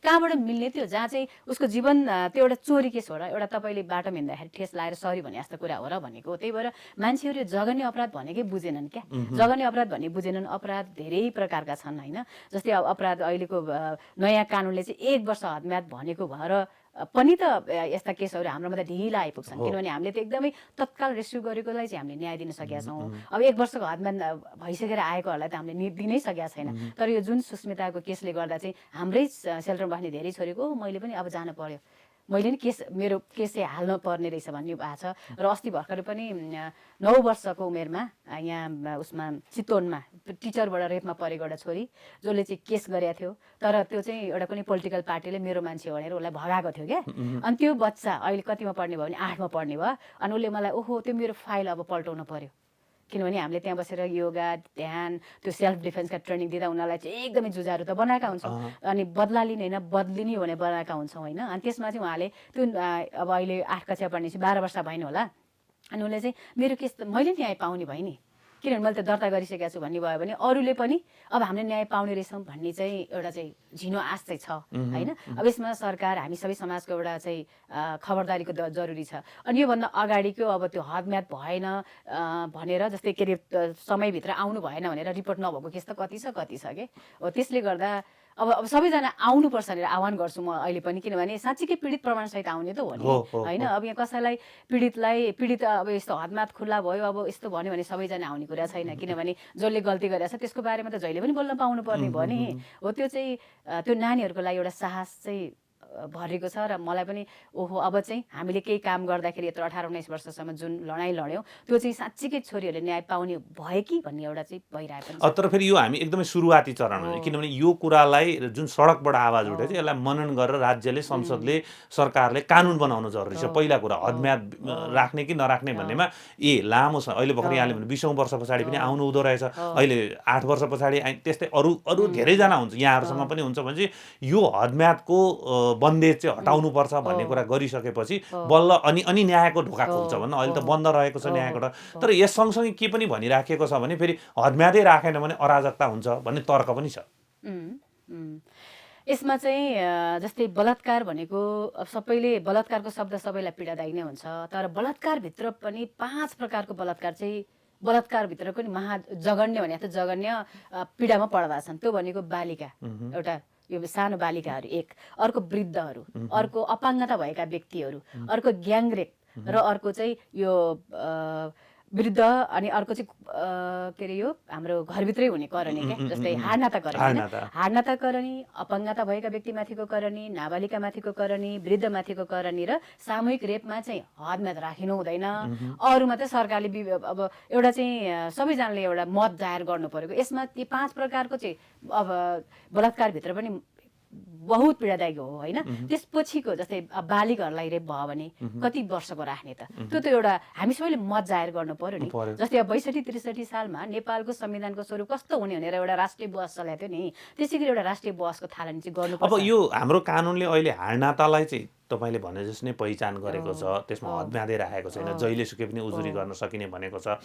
कहाँबाट मिल्ने त्यो जहाँ चाहिँ उसको जीवन त्यो एउटा चोरी केस हो र एउटा तपाईँले बाटोमा हिँड्दाखेरि ठेस लगाएर सरी भने जस्तो कुरा हो र भनेको त्यही भएर मान्छेहरू जघन्य अपराध भनेकै बुझेनन् क्या जघन्य अपराध भन्ने बुझेनन् अपराध धेरै प्रकारका छन् होइन जस्तै अब अपराध अहिलेको नयाँ कानुनले चाहिँ 1 वर्ष हदम्याद भनेको भएर पनि त यस्ता केसहरू हाम्रोमा त ढिला आइपुग्छन् किनभने हामीले त एकदमै तत्काल रेस्क्यु गरेकोलाई चाहिँ हामीले न्याय दिन सकेका छौँ अब 1 वर्षको हदम्याद भइसकेर आएकोहरूलाई त हामीले दिनै सकेका छैन तर यो जुन सुस्मिताको केसले गर्दा चाहिँ हाम्रै सेल्टरमा बस्ने धेरै छोरीको मैले पनि अब जानु पर्यो मैले नि मेरो केस चाहिँ हाल्न पर्ने रहेछ भन्ने भएको छ र अस्ति भर्खर पनि 9 वर्षको उमेरमा यहाँ उसमा चितवनमा टिचरबाट रेपमा परेको एउटा छोरी जसले चाहिँ केस गरेको थियो तर त्यो चाहिँ एउटा कुनै पोलिटिकल पार्टीले मेरो मान्छे भनेर उसलाई भगाएको थियो क्या अनि त्यो बच्चा अहिले कतिमा पढ्ने भयो भने 8मा पढ्ने भयो अनि उसले मलाई ओहो त्यो मेरो फाइल अब पल्टाउनु पर्यो किनभने हामीले त्यहाँ बसेर योगा ध्यान त्यो सेल्फ डिफेन्सका ट्रेनिङ दिँदा उनीहरूलाई चाहिँ एकदमै जुझारु त बनाएका हुन्छौँ अनि बदला लिने होइन बदलिने भने बनाएका हुन्छौँ होइन अनि त्यसमा चाहिँ उहाँले त्यो अब अहिले 8 कक्षा पढ्ने चाहिँ 12 वर्ष भएन होला अनि उसले चाहिँ मेरो केस मैले न्याय पाउने भयो नि किनभने मैले त दर्ता गरिसकेको छु भन्ने भयो भने अरूले पनि अब हामीले न्याय पाउने रहेछौँ भन्ने चाहिँ एउटा चाहिँ झिनो आश चाहिँ छ होइन। अब यसमा सरकार हामी सबै समाजको एउटा चाहिँ खबरदारीको जरुरी छ। अनि योभन्दा अगाडिको अब त्यो हदम्याद भएन भनेर जस्तै के अरे समयभित्र आउनु भएन भनेर रिपोर्ट नभएको केस त कति छ के हो। त्यसले गर्दा अब सबैजना आउनुपर्छ भनेर आह्वान गर्छु म अहिले पनि, किनभने साँच्चीकै पीडित प्रमाणसहित आउने त हो नि होइन। अब यहाँ कसैलाई पीडित अब यस्तो हदमात खुल्ला भयो अब यस्तो भन्यो भने सबैजना आउने कुरा छैन, किनभने जसले गल्ती गरेछ त्यसको बारेमा त जहिले पनि बोल्न पाउनु पर्ने भयो नि हो। त्यो चाहिँ त्यो नानीहरूको लागि एउटा साहस चाहिँ भरेको छ र मलाई पनि ओहो अब चाहिँ हामीले केही काम गर्दाखेरि यत्रो 18-19 वर्षसम्म जुन लडाइँ लड्यौँ त्यो चाहिँ साँच्चीकै छोरीहरूले न्याय पाउने भयो कि भन्ने एउटा चाहिँ भइरहेको छ। तर फेरि यो हामी एकदमै सुरुवाती चरण हो, किनभने यो कुरालाई जुन सडकबाट आवाज उठेछ यसलाई मनन गरेर राज्यले संसदले सरकारले कानुन बनाउन जरुरी छ। पहिला कुरा हदम्याद राख्ने कि नराख्ने भन्नेमा लामो छ। अहिले भर्खर यहाँले भने 20औं वर्ष पछाडि पनि आउनु हुँदो रहेछ, अहिले 8 वर्ष पछाडि त्यस्तै अरू धेरैजना हुन्छ यहाँहरूसँग पनि हुन्छ भने यो हदम्यादको बन्देज चाहिँ हटाउनु पर्छ भन्ने कुरा गरिसकेपछि बल्ल अनि न्यायको ढोका खुल्छ भन्न। अहिले त बन्द रहेको छ न्यायको ढोका। तर यस सँगसँगै के पनि भनिराखेको छ भने फेरि हदम्यादै राखेन भने अराजकता हुन्छ भन्ने तर्क पनि छ। यसमा चाहिँ जस्तै बलात्कार भनेको सबैले बलात्कारको शब्द सबैलाई पीडादायी नै हुन्छ, तर बलात्कारभित्र पनि 5 प्रकारको बलात्कार चाहिँ बलात्कारभित्रको नि महाजघन्य भने त जघन्य पीडामा पर्दा छन्। त्यो भनेको बालिका एउटा यो सानो बालिकाहरू एक, अर्को वृद्धहरू, अर्को अपाङ्गता भएका व्यक्तिहरू, अर्को ग्याङरेप र अर्को चाहिँ यो वृद्ध अनि अर्को चाहिँ के अरे यो हाम्रो घरभित्रै हुने करणी क्या, जस्तै हाडनाता करणी, अपाङ्गता भएका व्यक्तिमाथिको करणी, नाबालिकामाथिको करणी, वृद्धमाथिको करणी र सामूहिक रेपमा चाहिँ हदम्याद राखिनु हुँदैन। अरूमा चाहिँ सरकारले अब एउटा चाहिँ सबैजनाले एउटा मत जाहेर गर्नु परेको। यसमा ती 5 प्रकारको चाहिँ अब बलात्कारभित्र पनि बहुत पीडादायी हो होइन। त्यसपछिको जस्तै बालिकाहरूलाई रेप भयो भने कति वर्षको राख्ने त, त्यो त एउटा हामी सबैले मत जाहेर गर्नु पर्यो नि। जस्तै अब 62-63 सालमा नेपालको संविधानको स्वरूप कस्तो हुने भनेर एउटा राष्ट्रिय बहस चलाएको थियो नि, त्यसै गरी एउटा राष्ट्रिय बहसको थालनी चाहिँ गर्नुपर्छ। अब यो हाम्रो कानुनले अहिले हाडनातालाई चाहिँ तपाईले भने जस्तो नै पहिचान गरेको छ, त्यसमा हदम्यादै राखेको छैन, जहिले सुकै पनि उजुरी गर्न सकिने भनेको छ।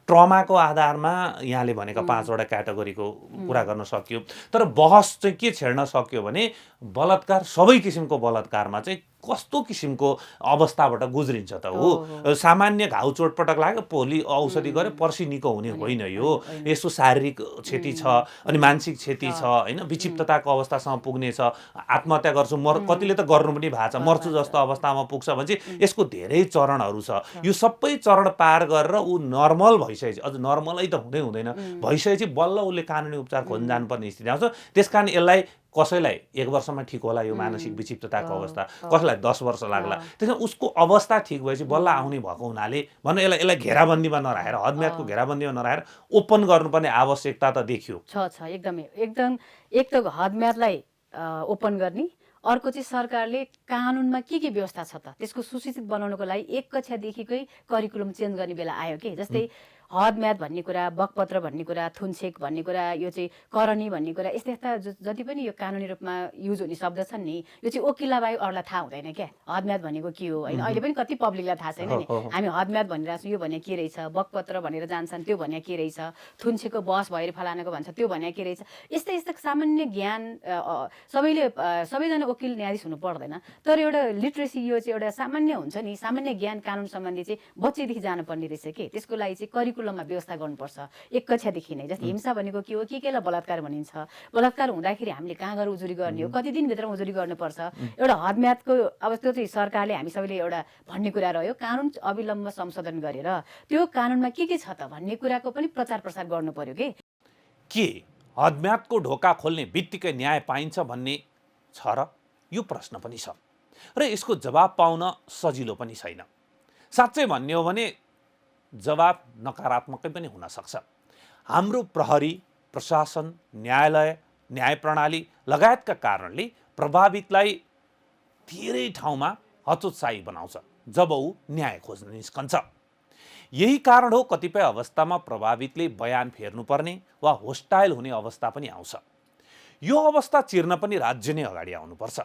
ट्रमाको आधारमा यहाँले भनेका 5 वटा क्याटेगोरीको कुरा गर्न सकियो। तर बहस चाहिँ के छेड्न सक्यो भने बलात्कार सबै किसिमको बलात्कारमा चाहिँ कस्तो किसिमको अवस्थाबाट गुज्रिन्छ त हो। सामान्य घाउ चोटपटक लाग्यो भोलि औषधि गरे पर्सि निको हुने होइन यो। यसो शारीरिक क्षति छ अनि मानसिक क्षति छ होइन, विक्षिप्तताको अवस्थासम्म पुग्ने छ, आत्महत्या गर्छु कतिले त गर्नु पनि भएको छ, मर्छु जस्तो अवस्थामा पुग्छ भने चाहिँ यसको धेरै चरणहरू छ। यो सबै चरण पार गरेर ऊ नर्मल भइसकेपछि, अझ नर्मलै त हुँदैन भइसकेपछि बल्ल उसले कानुनी उपचार खोज्न जानुपर्ने स्थिति आउँछ। त्यसकारण यसलाई कसैलाई 1 वर्षमा ठिक होला यो मानसिक विक्षिप्तताको अवस्था, कसैलाई 10 वर्ष लाग्ला। त्यसमा उसको अवस्था ठिक भएपछि बल्ल आउने भएको हुनाले भन्नु यसलाई घेराबन्दीमा नराखेर, हदम्यादको घेराबन्दीमा नराखेर ओपन गर्नुपर्ने आवश्यकता त देखियो। एकदम एक त हदम्यादलाई ओपन गर्ने, अर्को चाहिँ सरकारले कानुनमा के व्यवस्था छ त त्यसको सुसूचित बनाउनको लागि 1 कक्षादेखिकै करिकुलम चेन्ज गर्ने बेला आयो के। जस्तै हदम्याद भन्ने कुरा, बकपत्र भन्ने कुरा, थुनछेक भन्ने कुरा, यो चाहिँ करणी भन्ने कुरा, यस्ता जति पनि यो कानुनी रूपमा युज हुने शब्द छन् नि, यो चाहिँ वकिललाई बाहेक अरूलाई थाहा हुँदैन क्या हदम्याद भनेको के हो होइन। अहिले पनि कति पब्लिकलाई थाहा छैन नि, हामी हदम्याद भनिरहेको छौँ, यो भने के रहेछ, बकपत्र भनेर जान्छन् त्यो भने के रहेछ, थुनछेकको बहस भएर फलानाको भन्छ त्यो भने के रहेछ। यस्ता सामान्य ज्ञान सबैजना वकिल न्यायाधीश हुनु पर्दैन, तर एउटा लिट्रेसी यो चाहिँ एउटा सामान्य हुन्छ नि, सामान्य ज्ञान कानुन सम्बन्धी चाहिँ बच्चैदेखि जानुपर्ने रहेछ के। त्यसको लागि चाहिँ करिकुलममा व्यवस्था गर्नुपर्छ 1 कक्षादेखि नै। जस्तै हिंसा भनेको के हो, केलाई बलात्कार भनिन्छ, बलात्कार हुँदाखेरि हामीले कहाँ गएर उजुरी गर्ने हो, कति दिनभित्र उजुरी गर्नुपर्छ। एउटा हदम्यादको अब त्यो चाहिँ सरकारले हामी सबैले एउटा भन्ने कुरा रह्यो, कानुन अविलम्ब संशोधन गरेर त्यो कानुनमा के छ त भन्ने कुराको पनि प्रचार प्रसार गर्नु पर्यो के हदम्यादको ढोका खोल्ने बित्तिकै न्याय पाइन्छ भन्ने छ र यो प्रश्न पनि छ र यसको जवाब पाउन सजिलो पनि छैन। साँच्चै भन्ने हो भने जवाब नकारात्मकै पनि हुन सक्छ। हाम्रो प्रहरी, प्रशासन, न्यायालय, न्याय प्रणाली लगायतका कारणले प्रभावितलाई धेरै ठाउँमा हतोत्साही बनाउँछ जब ऊ न्याय खोज्न निस्कन्छ। यही कारण हो कतिपय अवस्थामा प्रभावितले बयान फेर्नुपर्ने वा होस्टाइल हुने अवस्था पनि आउँछ। यो अवस्था चिर्न पनि राज्य नै अगाडि आउनुपर्छ।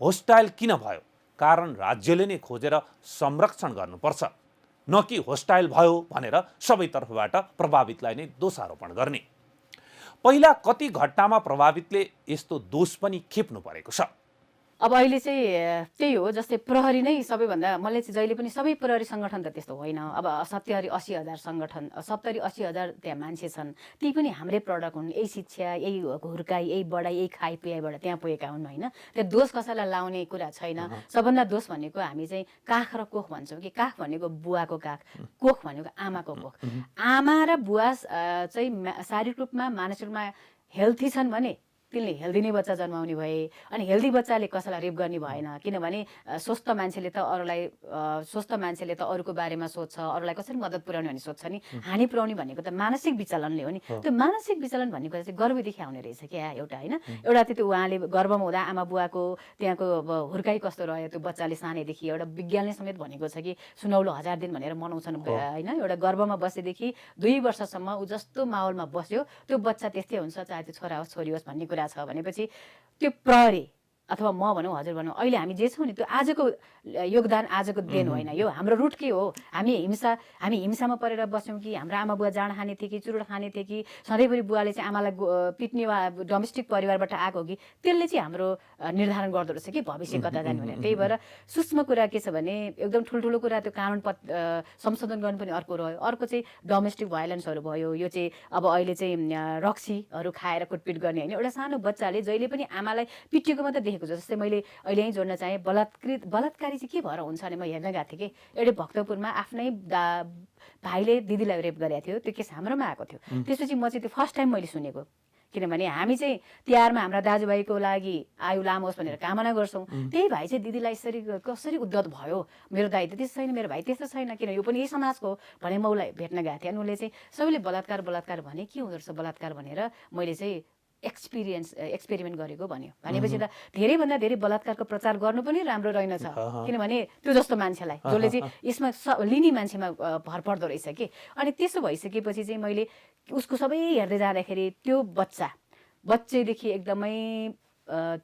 होस्टाइल किन भयो? कारण राज्यले नै खोजेर संरक्षण गर्नुपर्छ। न कि होस्टाइल भयो भनेर सबैतर्फबाट प्रभावितलाई नै दोषारोपण गर्ने। पहिला कति घटनामा प्रभावितले यस्तो दोष पनि खेप्नु परेको छ। अब अहिले चाहिँ त्यही हो, जस्तै प्रहरी नै सबैभन्दा, मैले चाहिँ जहिले पनि सबै प्रहरी सङ्गठन त त्यस्तो होइन। अब 70-80 हजार सङ्गठन, 70-80 हजार त्यहाँ मान्छे छन्, ती पनि हाम्रै प्रडक्ट हुन्। यही शिक्षा, यही हुर्काइ, यही बढाइ, यही खाइपिआइबाट त्यहाँ पुगेका हुन् होइन। त्यो दोष कसैलाई लाउने कुरा छैन। सबभन्दा दोष भनेको हामी चाहिँ काख र कोख भन्छौँ कि काख भनेको बुवाको काख, कोख भनेको आमाको कोख। आमा र बुवा चाहिँ शारीरिक रूपमा मानसिक रूपमा हेल्थी छन् भने तिनले हेल्दी नै बच्चा जन्माउने भए। अनि हेल्दी बच्चाले कसैलाई रेप गर्ने भएन, किनभने स्वस्थ मान्छेले त अरूको बारेमा सोध्छ, अरूलाई कसरी मद्दत पुर्याउने भन्ने सोध्छ नि। हानि पुर्याउने भनेको त मानसिक विचलनले हो नि। त्यो मानसिक विचलन भनेको चाहिँ गर्भदेखि आउने रहेछ क्या एउटा होइन। एउटा त्यो उहाँले गर्भमा हुँदा आमा बुवाको त्यहाँको अब हुर्काइ कस्तो रह्यो, त्यो बच्चाले सानैदेखि एउटा विज्ञानले समेत भनेको छ कि सुनौलो 1000 दिन भनेर मनाउँछन् होइन। एउटा गर्भमा बसेदेखि 2 वर्षसम्म ऊ जस्तो माहौलमा बस्यो त्यो बच्चा त्यस्तै हुन्छ, चाहे त्यो छोरा होस् छोरी होस् भन्ने कुरा छ भनेपछि त्यो प्रहरी अथवा म भनौँ हजुर भनौँ अहिले हामी जे छौँ नि त्यो आजको योगदान, आजको देन होइन। यो हाम्रो रुट के हो? हामी हिंसामा परेर बस्यौँ कि हाम्रो आमा बुवा जाँड खाने थिए कि चुरोट खाने थिए कि सधैँभरि बुवाले चाहिँ आमालाई पिट्ने वा डोमेस्टिक परिवारबाट आएको हो कि, त्यसले चाहिँ हाम्रो निर्धारण गर्दो रहेछ कि भविष्य कता जाने भनेर। त्यही भएर सूक्ष्म कुरा के छ भने एकदम ठुल्ठुलो कुरा त्यो कानुन संशोधन गर्नु पनि अर्को रह्यो। अर्को चाहिँ डोमेस्टिक भाइलेन्सहरू भयो। यो चाहिँ अब अहिले चाहिँ रक्सीहरू खाएर कुटपिट गर्ने होइन। एउटा सानो बच्चाले जहिले पनि आमालाई पिटिएको मात्रै देखेको छ। जस्तै मैले अहिले यहीँ जोड्न चाहेँ, बलात्कारी चाहिँ के भएर हुन्छ भने म हेर्न गएको थिएँ कि एउटा भक्तपुरमा आफ्नै भाइले दिदीलाई रेप गरेको थियो। त्यो केस हाम्रोमा आएको थियो। त्यसपछि म चाहिँ त्यो फर्स्ट टाइम मैले सुनेको, किनभने हामी चाहिँ तिहारमा हाम्रा दाजुभाइको लागि आयु लामो होस् भनेर कामना गर्छौँ। त्यही भाइ चाहिँ दिदीलाई यसरी कसरी उद्धत भयो, मेरो दाइ त त्यस्तो छैन, मेरो भाइ त्यस्तो छैन, किन यो पनि यही समाजको हो भने म उसलाई भेट्न गएको थिएँ। अनि उसले चाहिँ सबैले बलात्कार भने के हुँदो रहेछ बलात्कार भनेर मैले चाहिँ एक्सपेरिमेन्ट गरेको भन्यो। भनेपछि त धेरैभन्दा धेरै बलात्कारको प्रचार गर्नु पनि राम्रो रहेनछ, किनभने त्यो जस्तो मान्छेलाई जसले चाहिँ यसमा लिने मान्छेमा भर पर्दो रहेछ कि। अनि त्यसो भइसकेपछि चाहिँ मैले उसको सबै हेर्दै जाँदाखेरि त्यो बच्चैदेखि एकदमै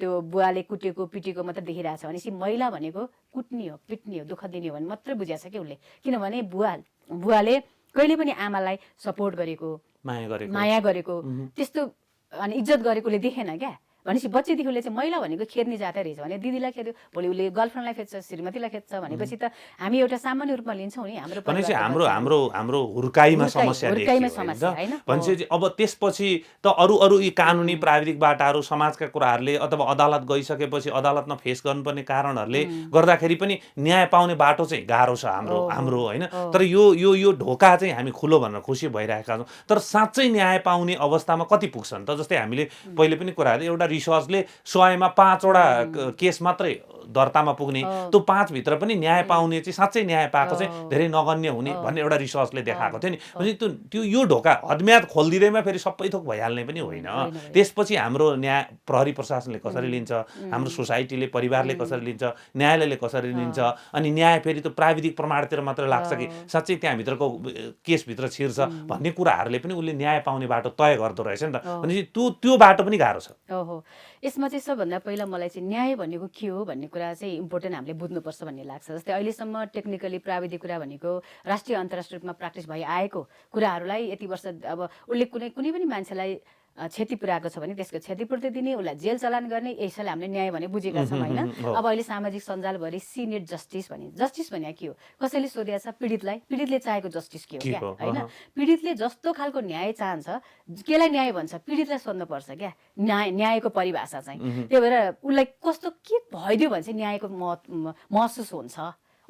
त्यो बुवाले कुटेको पिटेको मात्रै देखिरहेछ भनेपछि महिला भनेको कुट्ने हो, पिट्ने हो, दुःख दिने हो भने मात्रै बुझाएको छ कि उसले। किनभने बुवाले कहिले पनि आमालाई सपोर्ट गरेको, माया गरेको, त्यस्तो अनि इज्जत गरेकोले देखेन क्या। भनेपछि बच्चैदेखि उसले चाहिँ महिला भनेको खेद्ने जातै रहेछ भने दिदीलाई खेद्यो, भोलि उसले गर्लफ्रेन्डलाई खेद्छ, श्रीमतीलाई खेद्छ भनेपछि त हामी एउटा सामान्य रूपमा लिन्छौँ नि। हाम्रो हुर्काइमा समस्या देखियो भनेपछि अब त्यसपछि त अरू यी कानुनी प्राविधिक बाटाहरू समाजका कुराहरूले अथवा अदालत गइसकेपछि अदालतमा फेस गर्नुपर्ने कारणहरूले गर्दाखेरि पनि न्याय पाउने बाटो चाहिँ गाह्रो छ हाम्रो होइन। तर यो ढोका चाहिँ हामी खुलो भनेर खुसी भइरहेका छौँ। तर साँच्चै न्याय पाउने अवस्थामा कति पुग्छन् त? जस्तै हामीले पहिले पनि कुरा एउटा रिसर्चले 100मा 5वटा केस मात्रै दर्तामा पुग्ने, त्यो 5 भित्र पनि न्याय पाउने चाहिँ साँच्चै न्याय पाएको चाहिँ धेरै नगण्य हुने भन्ने एउटा रिसर्चले देखाएको थियो नि। भने त्यो यो ढोका हदम्याद खोलिदिँदैमा फेरि सबै थोक भइहाल्ने पनि होइन। त्यसपछि हाम्रो न्याय प्रहरी प्रशासनले कसरी लिन्छ, हाम्रो सोसाइटीले परिवारले कसरी लिन्छ, न्यायालयले कसरी लिन्छ, अनि न्याय फेरि त्यो प्राविधिक प्रमाणतिर मात्र लाग्छ कि साँच्चै त्यहाँभित्रको केसभित्र छिर्छ भन्ने कुराहरूले पनि उसले न्याय पाउने बाटो तय गर्दो रहेछ नि त। भनेपछि त्यो बाटो पनि गाह्रो छ। यसमा चाहिँ सबभन्दा पहिला मलाई चाहिँ न्याय भनेको के हो भन्ने कुरा चाहिँ इम्पोर्टेन्ट हामीले बुझ्नुपर्छ भन्ने लाग्छ। जस्तै अहिलेसम्म टेक्निकली प्राविधिक कुरा भनेको राष्ट्रिय अन्तर्राष्ट्रिय रूपमा प्र्याक्टिस भइआएको कुराहरूलाई यति वर्ष अब उसले कुनै पनि मान्छेलाई क्षति पुर्याएको छ भने त्यसको क्षतिपूर्ति दिने, उसलाई जेल चलान गर्ने, यसैले हामीले न्याय भने बुझेका छौँ होइन। अब अहिले सामाजिक सञ्जालभरि सी निड जस्टिस भने के हो? कसैले सोधेको छ पीडितले चाहेको जस्टिस के हो क्या होइन। पीडितले जस्तो खालको न्याय चाहन्छ, केलाई न्याय भन्छ पीडितलाई सोध्नुपर्छ क्या न्यायको परिभाषा चाहिँ। त्यही भएर उसलाई कस्तो के भइदियो भने चाहिँ न्यायको महसुस हुन्छ।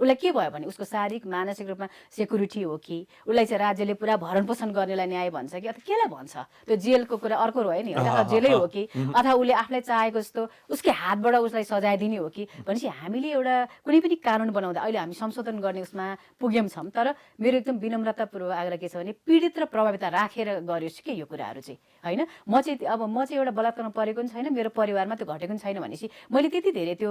उसलाई के भयो भने उसको शारीरिक मानसिक रूपमा सेक्युरिटी हो कि, उसलाई चाहिँ राज्यले पुरा भरण पोषण गर्नेलाई न्याय भन्छ कि अथवा केलाई भन्छ? त्यो जेलको कुरा अर्को रह्यो नि, अथवा जेलै हो कि, अथवा उसले आफूलाई चाहेको जस्तो उसकै हातबाट उसलाई सजाय दिने हो कि। भनेपछि हामीले एउटा कुनै पनि कानुन बनाउँदा अहिले हामी संशोधन गर्ने उसमा पुग्यौँ छौँ। तर मेरो एकदम विनम्रतापूर्वक आग्रह के छ भने पीडित र प्रभावित राखेर गरियोस् कि यो कुराहरू चाहिँ होइन। म चाहिँ एउटा बलात्कारमा परेको पनि छैन, मेरो परिवारमा त्यो घटेको पनि छैन भनेपछि मैले त्यति धेरै त्यो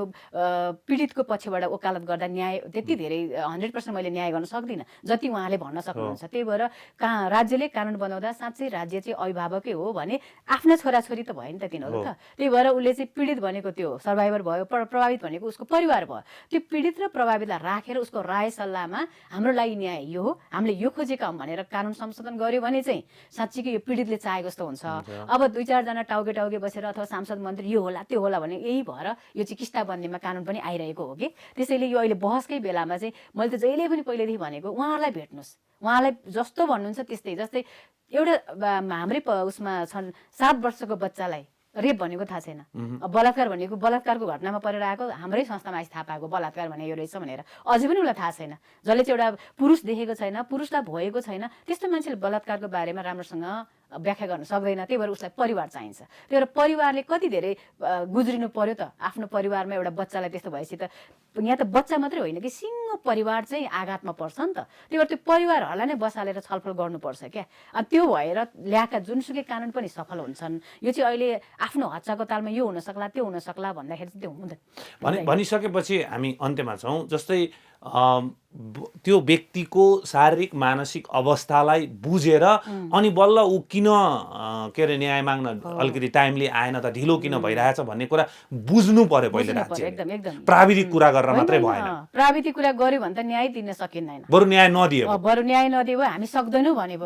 पीडितको पक्षबाट वकालत गर्दा न्याय त्यति धेरै 100% मैले न्याय गर्न सक्दिनँ जति उहाँले भन्न सक्नुहुन्छ। त्यही भएर राज्यले कानुन बनाउँदा साँच्चै राज्य चाहिँ अभिभावकै हो भने आफ्ना छोराछोरी त भयो नि त तिनीहरू त। त्यही भएर उसले चाहिँ पीडित भनेको त्यो सर्भाइभर भयो, प्रभावित भनेको उसको परिवार भयो। त्यो पीडित र प्रभावितलाई राखेर उसको राय सल्लाहमा हाम्रो लागि न्याय यो हो, हामीले यो खोजेका हौँ भनेर कानुन संशोधन गर्यो भने चाहिँ साँच्चीकै यो पीडितले चाहेको जस्तो हुन्छ। अब 2-4 जना टाउके बसेर अथवा सांसद मन्त्री यो होला त्यो होला भने यही भएर यो चाहिँ किस्ता बन्नेमा कानुन पनि आइरहेको हो कि। त्यसैले यो अहिले बहसकै बेलामा चाहिँ मैले त जहिले पनि पहिलेदेखि भनेको उहाँहरूलाई भेट्नुहोस्, उहाँलाई जस्तो भन्नुहुन्छ त्यस्तै। जस्तै एउटा हाम्रै उसमा छन् 7 वर्षको बच्चालाई रेप भनेको थाहा छैन, बलात्कार भनेको बलात्कारको घटनामा परेर आएको हाम्रै संस्थामा आइस थाहा पाएको बलात्कार भने यो रहेछ भनेर अझै पनि उसलाई थाहा छैन। जसले चाहिँ एउटा पुरुष देखेको छैन, पुरुषलाई भएको छैन, त्यस्तो मान्छेले बलात्कारको बारेमा राम्रोसँग व्याख्या गर्न सक्दैन। त्यही भएर उसलाई परिवार चाहिन्छ। त्यही भएर परिवारले कति धेरै गुज्रिनु पर्यो त आफ्नो परिवारमा एउटा बच्चालाई त्यस्तो भएपछि त। यहाँ त बच्चा मात्रै होइन कि सिङ्गो परिवार चाहिँ आघातमा पर्छ नि त। त्यही भएर त्यो परिवारहरूलाई नै बसालेर छलफल गर्नुपर्छ क्या। अनि त्यो भएर ल्याएका जुनसुकै कानुन पनि सफल हुन्छन्। यो चाहिँ अहिले आफ्नो हच्चाको तालमा यो हुन सक्ला त्यो हुन सक्ला भन्दाखेरि चाहिँ त्यो हुँदैन। भनिसकेपछि हामी अन्त्यमा छौँ। जस्तै त्यो व्यक्तिको शारीरिक मानसिक अवस्थालाई बुझेर अनि बल्ल ऊ किन के अरे न्याय माग्न अलिकति टाइमली आएन त, ढिलो किन भइरहेछ भन्ने कुरा बुझ्नु पर्यो पहिले राज्यले। प्राविधिक कुरा गरेर मात्रै भएन। प्राविधिक कुरा गर्यो भने त न्याय दिन सकिँदैन। बरु न्याय नदियो, हामी सक्दैनौँ भने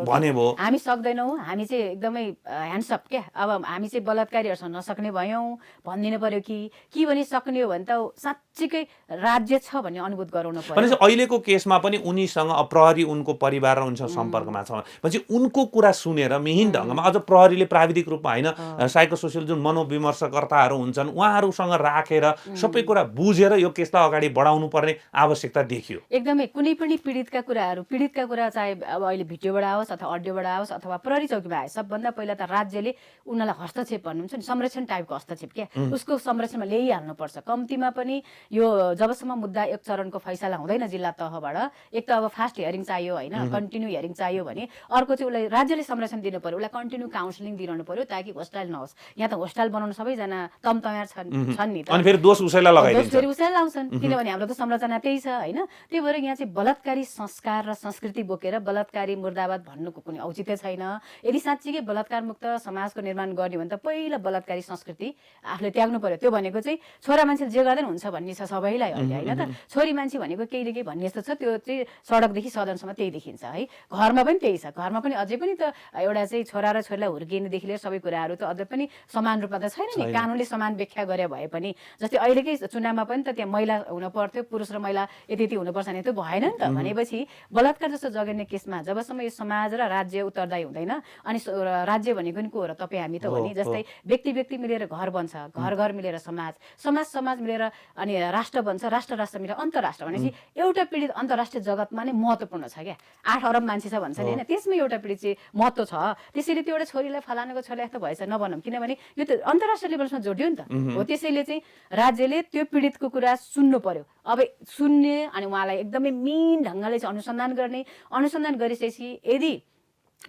हामी सक्दैनौँ, हामी चाहिँ एकदमै ह्यान्डसअप क्या। अब हामी चाहिँ बलात्कारीहरूसँग नसक्ने भयौँ भनिदिनु पर्यो कि भने सक्ने हो भने त साँच्चीकै राज्य छ भन्ने अनुभूत गराउनु पर्यो। भनेपछि अहिलेको केसमा पनि उनीसँग प्रहरी उनको परिवार र उनीसँग सम्पर्कमा छ भनेपछि उनको कुरा सुनेर मिहिन ढङ्गमा अझ प्रहरीले प्राविधिक रूपमा होइन साइकोसोसियल जुन मनोविमर्शकर्ताहरू हुन्छन् उहाँहरूसँग राखेर सबै कुरा बुझेर यो केसलाई अगाडि बढाउनु पर्ने आवश्यकता देखियो। एकदमै कुनै पनि पीडितका कुरा चाहे अब अहिले भिडियोबाट आओस् अथवा अडियोबाट आओस् अथवा प्रहरी चौकीमा आए सबभन्दा पहिला त राज्यले उनीहरूलाई हस्तक्षेप भन्नुहुन्छ नि, संरक्षण टाइपको हस्तक्षेप क्या, उसको संरक्षणमा ल्याइहाल्नुपर्छ। कम्तीमा पनि यो जबसम्म मुद्दा एक चरणको फैसला हुँदैन जिल्ला तहबाट, एक त अब फास्ट हियरिङ चाहियो होइन, कन्टिन्यू हियरिङ चाहियो भने अर्को चाहिँ उसलाई राज्यले संरक्षण दिनु पर्यो, उसलाई कन्टिन्यू काउन्सिलिङ दिइरहनु पर्यो ताकि होस्टाइल नहोस्। यहाँ त होस्टाइल बनाउन सबैजना तयार छन् नि त, अनि फेरि दोष उसैलाई लाउँछन् किनभने हाम्रो त संरचना त्यही छ होइन। त्यही भएर यहाँ चाहिँ बलात्कारी संस्कार र संस्कृति बोकेर बलात्कारी मुर्दाबाद भन्नुको कुनै औचित्य छैन। यदि साँच्चीकै बलात्कार मुक्त समाजको निर्माण गर्ने भने त पहिला बलात्कारी संस्कृति आफूले त्याग्नु पर्यो। त्यो भनेको चाहिँ छोरा मान्छेले जे गर्दैन हुन्छ भन्ने छ सबैलाई अहिले होइन त। छोरी मान्छे भनेको केही केही भन्ने जस्तो छ, त्यो चाहिँ सडकदेखि सदनसम्म त्यही देखिन्छ है। घरमा पनि त्यही छ, घरमा पनि अझै पनि त एउटा चाहिँ छोरा र छोरीलाई हुर्किनेदेखि लिएर सबै कुराहरू त अझै पनि समान रूपमा त छैन नि, कानुनले समान व्याख्या गरे भए पनि। जस्तै अहिलेकै चुनावमा पनि त त्यहाँ महिला हुनु पर्थ्यो, पुरुष र महिला यति हुनुपर्छ भने त्यो भएन नि त। भनेपछि बलात्कार जस्तो जघन्य केसमा जबसम्म यो समाज र राज्य उत्तरदायी हुँदैन, अनि राज्य भनेको नि को हो र तपाईँ हामी त हो नि। जस्तै व्यक्ति मिलेर घर बन्छ, घर मिलेर समाज मिलेर अनि राष्ट्र बन्छ, राष्ट्र मिलेर अन्तर्राष्ट्र। भनेपछि एउटा पीडित अन्तर्राष्ट्रिय जगतमा नै महत्त्वपूर्ण छ क्या। 8 अरब मान्छे छ भन्छ नि होइन, त्यसमै एउटा पीडित चाहिँ महत्त्व छ। त्यसैले त्यो एउटा छोरीलाई फलानाको छोरीलाई यस्तो भएछ नभनौँ, किनभने यो त अन्तर्राष्ट्रिय लेभलमा जोड्यो नि त हो। त्यसैले चाहिँ राज्यले त्यो पीडितको कुरा सुन्नु पर्यो। अब सुन्ने अनि उहाँलाई एकदमै मिन ढङ्गले चाहिँ अनुसन्धान गरिसकेपछि यदि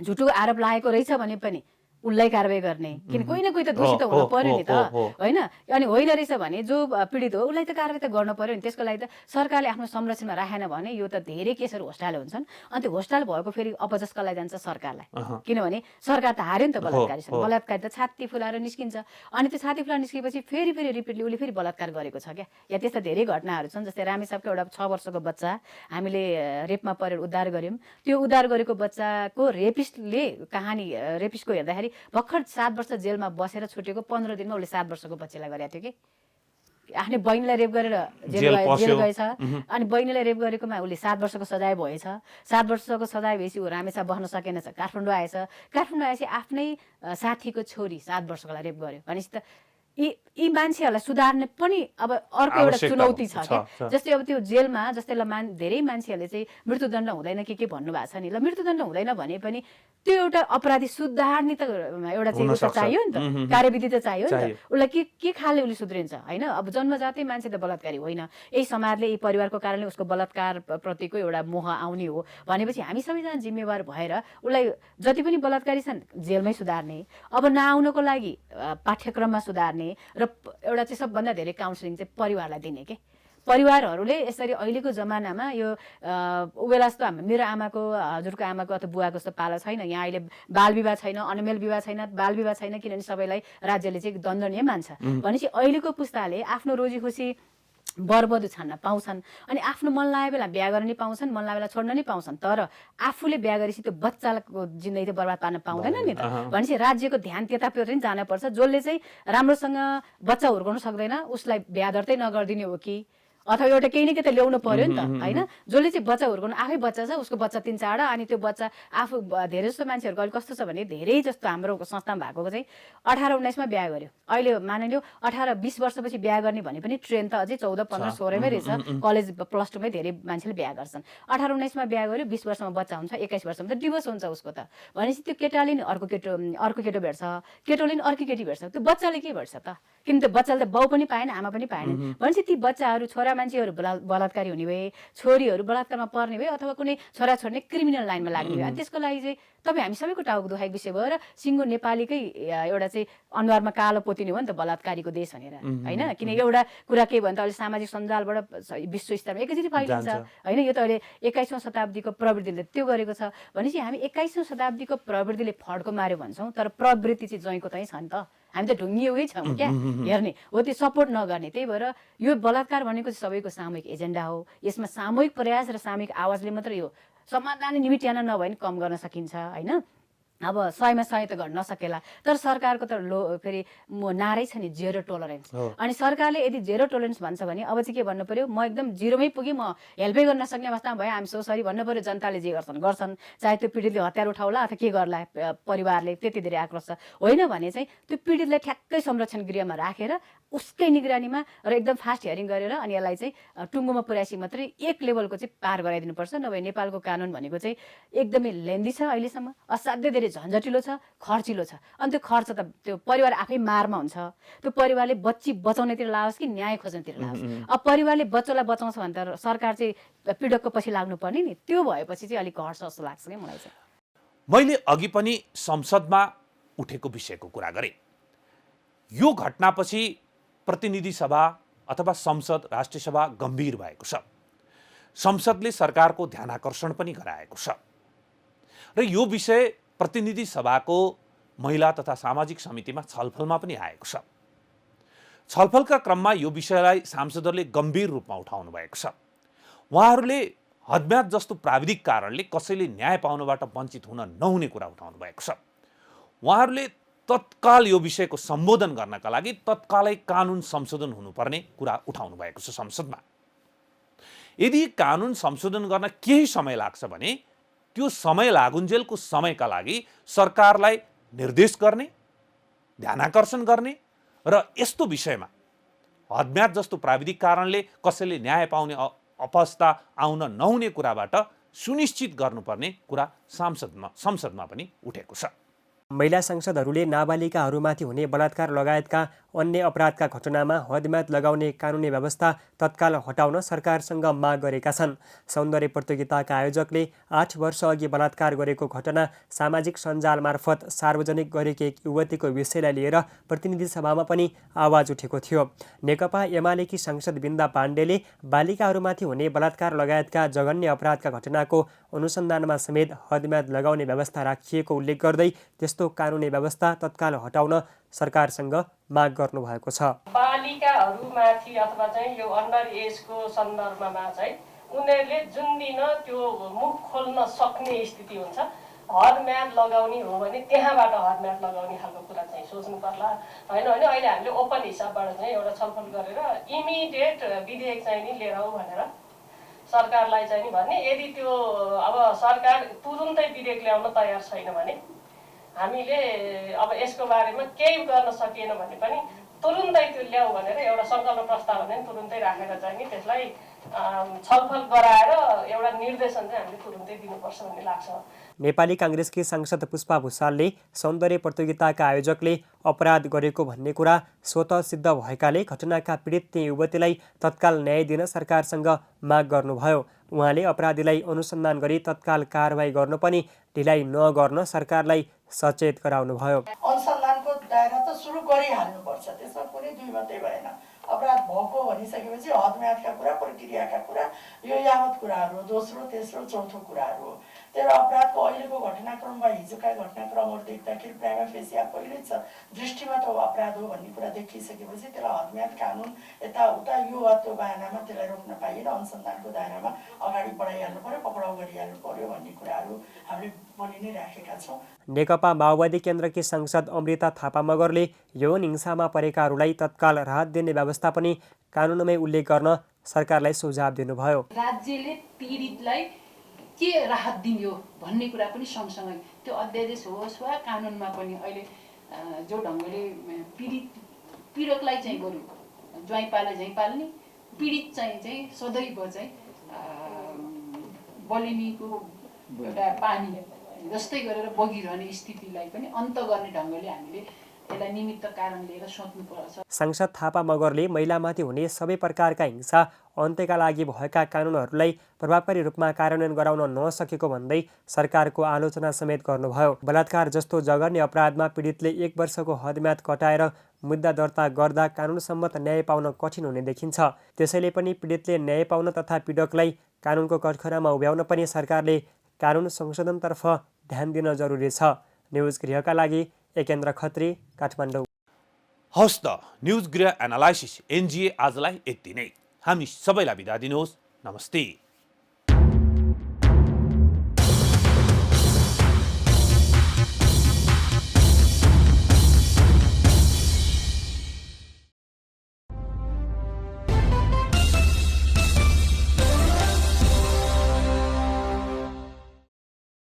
झुटो आरोप लागेको रहेछ भने पनि उसलाई कारवाही गर्ने, किन कोही न कोही त दोषी त हुनु पर्यो नि त होइन। अनि होइन रहेछ भने जो पीडित हो उसलाई त कारवाही त गर्नु पर्यो नि। त्यसको लागि त सरकारले आफ्नो संरक्षणमा राखेन भने यो त धेरै केसहरू होस्टाइल हुन्छन्। अनि त्यो होस्टाइल भएको फेरि अपजसका लागि जान्छ सरकारलाई, किनभने सरकार त हार्यो नि त बलात्कारी त छाती फुलाएर निस्किन्छ। अनि त्यो छाती फुलाएर निस्केपछि फेरि रिपिटली उसले फेरि बलात्कार गरेको छ क्या। या त्यस्ता धेरै घटनाहरू छन्। जस्तै रामेछापको एउटा 6 वर्षको बच्चा हामीले रेपमा परेर उद्धार गऱ्यौँ। त्यो उद्धार गरेको बच्चाको रेपिस्टको हेर्दाखेरि भर्खर 7 वर्ष जेलमा बसेर छुटेको 15 दिनमा उसले 7 वर्षको बच्चीलाई गरेको थियो कि। आफ्नै बहिनीलाई रेप गरेर जेल गएछ। अनि बहिनीलाई रेप गरेकोमा उसले 7 वर्षको सजाय भएछ। 7 वर्षको सजाय भएपछि ऊ रामेछाप बस्न सकेनछ, काठमाडौँ आएछ। काठमाडौँ आएपछि आफ्नै साथीको छोरी 7 वर्षकोलाई रेप गर्यो भनेपछि त यी मान्छेहरूलाई सुधार्ने पनि अब अर्को एउटा चुनौती छ क्या। जस्तै अब त्यो जेलमा जस्तै धेरै मान्छेहरूले चाहिँ मृत्युदण्ड हुँदैन के भन्नुभएको छ नि। ल मृत्युदण्ड हुँदैन भने पनि त्यो एउटा अपराधी सुधार्ने त एउटा चाहिँ उता चाहियो नि त, कार्यविधि त चाहियो नि त। उसलाई के खाले उसले सुध्रिन्छ होइन। अब जन्मजातै मान्छे त बलात्कारी होइन, यही समाजले यही परिवारको कारणले उसको बलात्कार प्रतिको एउटा मोह आउने हो भनेपछि हामी सबैजना जिम्मेवार भएर उसलाई जति पनि बलात्कारी छन् जेलमै सुधार्ने, अब नआउनको लागि पाठ्यक्रममा सुधार्ने र एउटा चाहिँ सबभन्दा धेरै काउन्सिलिङ चाहिँ परिवारलाई दिने के। परिवारहरूले यसरी अहिलेको जमानामा यो उबेला जस्तो मेरो आमाको हजुरको आमाको अथवा बुवाको जस्तो पालो छैन। यहाँ अहिले बाल विवाह छैन, अनमेल विवाह छैन, बाल विवाह छैन, किनभने सबैलाई राज्यले चाहिँ दण्डनीय मान्छ। भनेपछि अहिलेको पुस्ताले आफ्नो रोजी खुसी बरबदु छान्न पाउँछन् अनि आफ्नो मन लागेको बेला बिहा गर्न नि पाउँछन्, मन लागेको बेला छोड्न नि पाउँछन्। तर आफूले बिहा गरेपछि त्यो बच्चाको जिन्दगी त बर्बाद पार्न पाउँदैन नि त। भनेपछि राज्यको ध्यान त्यतातिर पनि जानुपर्छ। जसले चाहिँ राम्रोसँग बच्चा हुर्काउन सक्दैन उसलाई बिहा दर्तै नगरिदिने हो कि अथवा एउटा केही न केही त ल्याउनु पर्यो नि त होइन। जसले चाहिँ बच्चा हुर्काउनु आफै बच्चा छ उसको बच्चा 3-4 अनि त्यो बच्चा आफू धेरै जस्तो मान्छेहरूको अहिले कस्तो छ भने धेरै जस्तो हाम्रो संस्थामा भएको चाहिँ 18-19 मा बिहा गर्यो। अहिले मानिलियो 18-20 वर्षपछि बिहा गर्ने भने पनि ट्रेन त अझै 14-15-16 मै रहेछ। कलेज +2 मै धेरै मान्छेले बिहा गर्छन्। 18-19 मा बिहा गर्यो, 20 वर्षमा बच्चा हुन्छ, 21 वर्षमा त डिभोर्स हुन्छ उसको त। भनेपछि त्यो केटाले नि अर्को केटो भेट्छ, केटोले नि अर्को केटी भेट्छ। त्यो बच्चाले के भेट्छ त? किन त्यो बच्चाले त बाउ पनि पाएन, आमा पनि पाएन। भनेपछि ती बच्चाहरू छोरा मान्छेहरू बलात्कारी हुने भए, छोरीहरू बलात्कारमा पर्ने भए अथवा कुनै छोरा छोड्ने क्रिमिनल लाइनमा लाग्ने भए। अनि त्यसको लागि चाहिँ तपाईँ हामी सबैको टाउको दुखाएको विषय भयो र सिङ्गो नेपालीकै एउटा चाहिँ अनुहारमा कालो पोतिने हो नि त बलात्कारीको देश भनेर होइन। किन एउटा कुरा के भन्छ अहिले सामाजिक सञ्जालबाट विश्व स्तरमा एकैचोटि फैलिन्छ होइन। यो त अहिले 21औं शताब्दीको प्रवृत्तिले त्यो गरेको छ। भनेपछि हामी 21औं शताब्दीको प्रवृत्तिले फड्को मार्यो भन्छौँ, तर प्रवृत्ति चाहिँ जैको तै छ नि त। हामी त ढुङ्गिएकै छौँ क्या हेर्ने हो, त्यो सपोर्ट नगर्ने। त्यही भएर यो बलात्कार भनेको चाहिँ सबैको सामूहिक एजेन्डा हो। यसमा सामूहिक प्रयास र सामूहिक आवाजले मात्र यो समाधान निमिट्यान नभए नि कम गर्न सकिन्छ होइन। अब 100 मा 100 त गर्न नसकेला, तर सरकारको त फेरि नारै छ नि जेरो टोलरेन्स। अनि सरकारले यदि जेरो टोलरेन्स भन्छ भने अब चाहिँ के भन्नु पर्यो, म एकदम जिरोमै पुगेँ, म हेल्पै गर्न नसक्ने अवस्थामा भयो, हामी सरी भन्नु पर्यो। जनताले जे गर्छन् चाहे त्यो पीडितले हतियार उठाउला अथवा के गर्ला, परिवारले त्यति धेरै आक्रोश छ होइन भने चाहिँ त्यो पीडितलाई ठ्याक्कै संरक्षण गृहमा राखेर उसकै निगरानीमा र एकदम फास्ट हियरिङ गरेर अनि यसलाई चाहिँ टुङ्गोमा पुर्याएपछि मात्रै एक लेभलको चाहिँ पार गराइदिनुपर्छ। नभए नेपालको कानुन भनेको चाहिँ एकदमै लेन्दी छ, अहिलेसम्म असाध्यै धेरै झन्झटिलो छ, खर्चिलो छ। अनि त्यो खर्च त त्यो परिवार आफै मारमा हुन्छ। त्यो परिवारले बच्ची बचाउनेतिर लाओस् कि न्याय खोज्नेतिर लाओस्। अब परिवारले बच्चालाई बचाउँछ भने त सरकार चाहिँ पीडकको पछि लाग्नुपर्ने नि। त्यो भएपछि चाहिँ अलिक घट्छ जस्तो लाग्छ क्या मलाई चाहिँ। मैले अघि पनि संसदमा उठेको विषयको कुरा गरेँ। यो घटनापछि प्रतिनिधि सभा अथवा संसद, राष्ट्रिय सभा गम्भीर भएको छ। संसदले सरकारको ध्यानाकर्षण पनि गराएको छ र यो विषय प्रतिनिधि सभाको महिला तथा सामाजिक समितिमा छलफलमा पनि आएको छ। छलफलका क्रममा यो विषयलाई सांसदहरूले गम्भीर रूपमा उठाउनु भएको छ। उहाँहरूले हदम्याद जस्तो प्राविधिक कारणले कसैले न्याय पाउनबाट वञ्चित हुन नहुने कुरा उठाउनु भएको छ। उहाँहरूले तत्काल यो विषयको सम्बोधन गर्नका लागि तत्कालै कानुन संशोधन हुनुपर्ने कुरा उठाउनु भएको छ संसदमा। यदि कानुन संशोधन गर्न केही समय लाग्छ भने त्यो समय लागुन्जेलको समयका लागि सरकारलाई निर्देश गर्ने, ध्यानाकर्षण गर्ने र यस्तो विषयमा हदम्याद जस्तो प्राविधिक कारणले कसैले न्याय पाउने अवस्था आउन नहुने कुराबाट सुनिश्चित गर्नुपर्ने कुरा संसदमा पनि उठेको छ। महिला सांसदहरूले नाबालिकाहरूमाथि हुने बलात्कार लगायतका अन्य अपराधका घटनामा हदम्याद लगाउने कानुनी व्यवस्था तत्काल हटाउन सरकारसँग माग गरेका छन्। सौन्दर्य प्रतियोगिताका आयोजकले 8 वर्ष अघि बलात्कार गरेको घटना सामाजिक सञ्जाल मार्फत सार्वजनिक गरेकी एक युवतीको विषयलाई लिएर प्रतिनिधि सभामा पनि आवाज उठेको थियो। नेकपा एमालेकी सांसद बिन्दा पाण्डेले बालिकाहरूमाथि हुने बलात्कार लगायतका जघन्य अपराधका घटनाको अनुसन्धानमा समेत हदम्याद लगाउने व्यवस्था राखिएको उल्लेख गर्दै त्यस्तो कानुनी व्यवस्था तत्काल हटाउन सरकारसँग माग गर्नुभएको छ। बालिकाहरूमाथि अथवा चाहिँ यो अन्डर एजको सन्दर्भमा चाहिँ उनीहरूले जुन दिन त्यो मुख खोल्न सक्ने स्थिति हुन्छ, हदम्याद लगाउने हो भने त्यहाँबाट हदम्याद लगाउने खालको कुरा चाहिँ सोच्नु पर्ला होइन। अहिले हामीले ओपन हिसाबबाट चाहिँ एउटा छलफल गरेर इमिडिएट विधेयक चाहिँ नि लिएर आऊ भनेर सरकारलाई चाहिँ नि भन्ने। यदि त्यो अब सरकार तुरुन्तै विधेयक ल्याउन तयार छैन भने हामीले अब यसको बारेमा केही गर्न सकिएन भने पनि तुरुन्तै त्यो ल्याऊ भनेर एउटा सङ्कल्प प्रस्ताव भने तुरुन्तै राखेर चाहिँ नि त्यसलाई छलफल गराएर एउटा निर्देशन चाहिँ हामीले तुरुन्तै दिनुपर्छ भन्ने लाग्छ। नेपाली काङ्ग्रेसकी सांसद पुष्पा भुसालले सौन्दर्य प्रतियोगिताका आयोजकले अपराध गरेको भन्ने कुरा स्वतः सिद्ध भएकाले घटनाका पीडित युवतीलाई तत्काल न्याय दिन सरकारसँग माग गर्नुभयो। उहाँले अपराधीलाई अनुसन्धान गरी तत्काल कारबाही गर्नु पनि ढिलाइ नगर्न सरकारलाई सचेत गराउनुभयो। अनुसन्धानको दायरा त सुरु गरिहाल्नुपर्छ, त्यसमा कुनै दुई मात्रै भएन। अब अपराध भएको भनिसकेपछि हदम्यादका कुरा, प्रक्रियाका कुरा, यो यावत कुराहरू दोस्रो तेस्रो चौथो कुराहरू हो। तर अपराधको अहिलेको घटनाक्रममा हिजोका घटनाक्रमहरू देख्दाखेरि प्राइमा फेसिया पहिल्यै छ दृष्टिमा त अपराध हो भन्ने कुरा देखिसकेपछि त्यसलाई हदम्याद कानुन यताउता यो वा त्यो बहानामा त्यसलाई रोक्न पाइएन, अनुसन्धानको दायरामा अगाडि बढाइहाल्नु पर्यो, पक्राउ गरिहाल्नु पर्यो भन्ने कुराहरू हामीले बोलि नै राखेका छौँ। नेकपा माओवादी केन्द्रकी सांसद अमृता थापा मगरले यौन हिंसामा परेकाहरूलाई तत्काल राहत दिने व्यवस्था पनि कानुनमै उल्लेख गर्न सरकारलाई सुझाव दिनुभयो। राज्यले पीडितलाई के राहत दियो भन्ने कुरा पनि सँगसँगै त्यो अध्यादेश होस् वा कानुनमा पनि अहिले जो ढङ्गले पीडकलाई चाहिँ बरु ज्वाइँ पाले झैँ पाल्ने, पीडित चाहिँ सदैव चाहिँ बलिनीको एउटा पानी जस्तै गरेर बगिरहने स्थितिलाई पनि अन्त गर्ने ढङ्गले हामीले यसलाई निमित्त कारण लिएर सोच्नुपर्छ। सांसद थापा मगरले महिलामाथि हुने सबै प्रकारका हिंसा अन्त्यका लागि भएका कानुनहरूलाई प्रभावकारी रूपमा कार्यान्वयन गराउन नसकेको भन्दै सरकारको आलोचना समेत गर्नुभयो। बलात्कार जस्तो जघन्य अपराधमा पीडितले 1 वर्षको हदम्याद कटाएर मुद्दा दर्ता गर्दा कानुनसम्मत न्याय पाउन कठिन हुने देखिन्छ। त्यसैले पनि पीडितले न्याय पाउन तथा पीडकलाई कानुनको कठघरामा उभ्याउन पनि सरकारले कानुन संशोधनतर्फ ध्यान दिन जरुरी छ। न्युज गृहका लागि एकेन्द्र खत्री, काठमाडौँ। हवस् त, न्युज गृह एनालाइसिस NGA आजलाई यति नै। हामी सबैलाई बिदा दिनुहोस्। नमस्ते।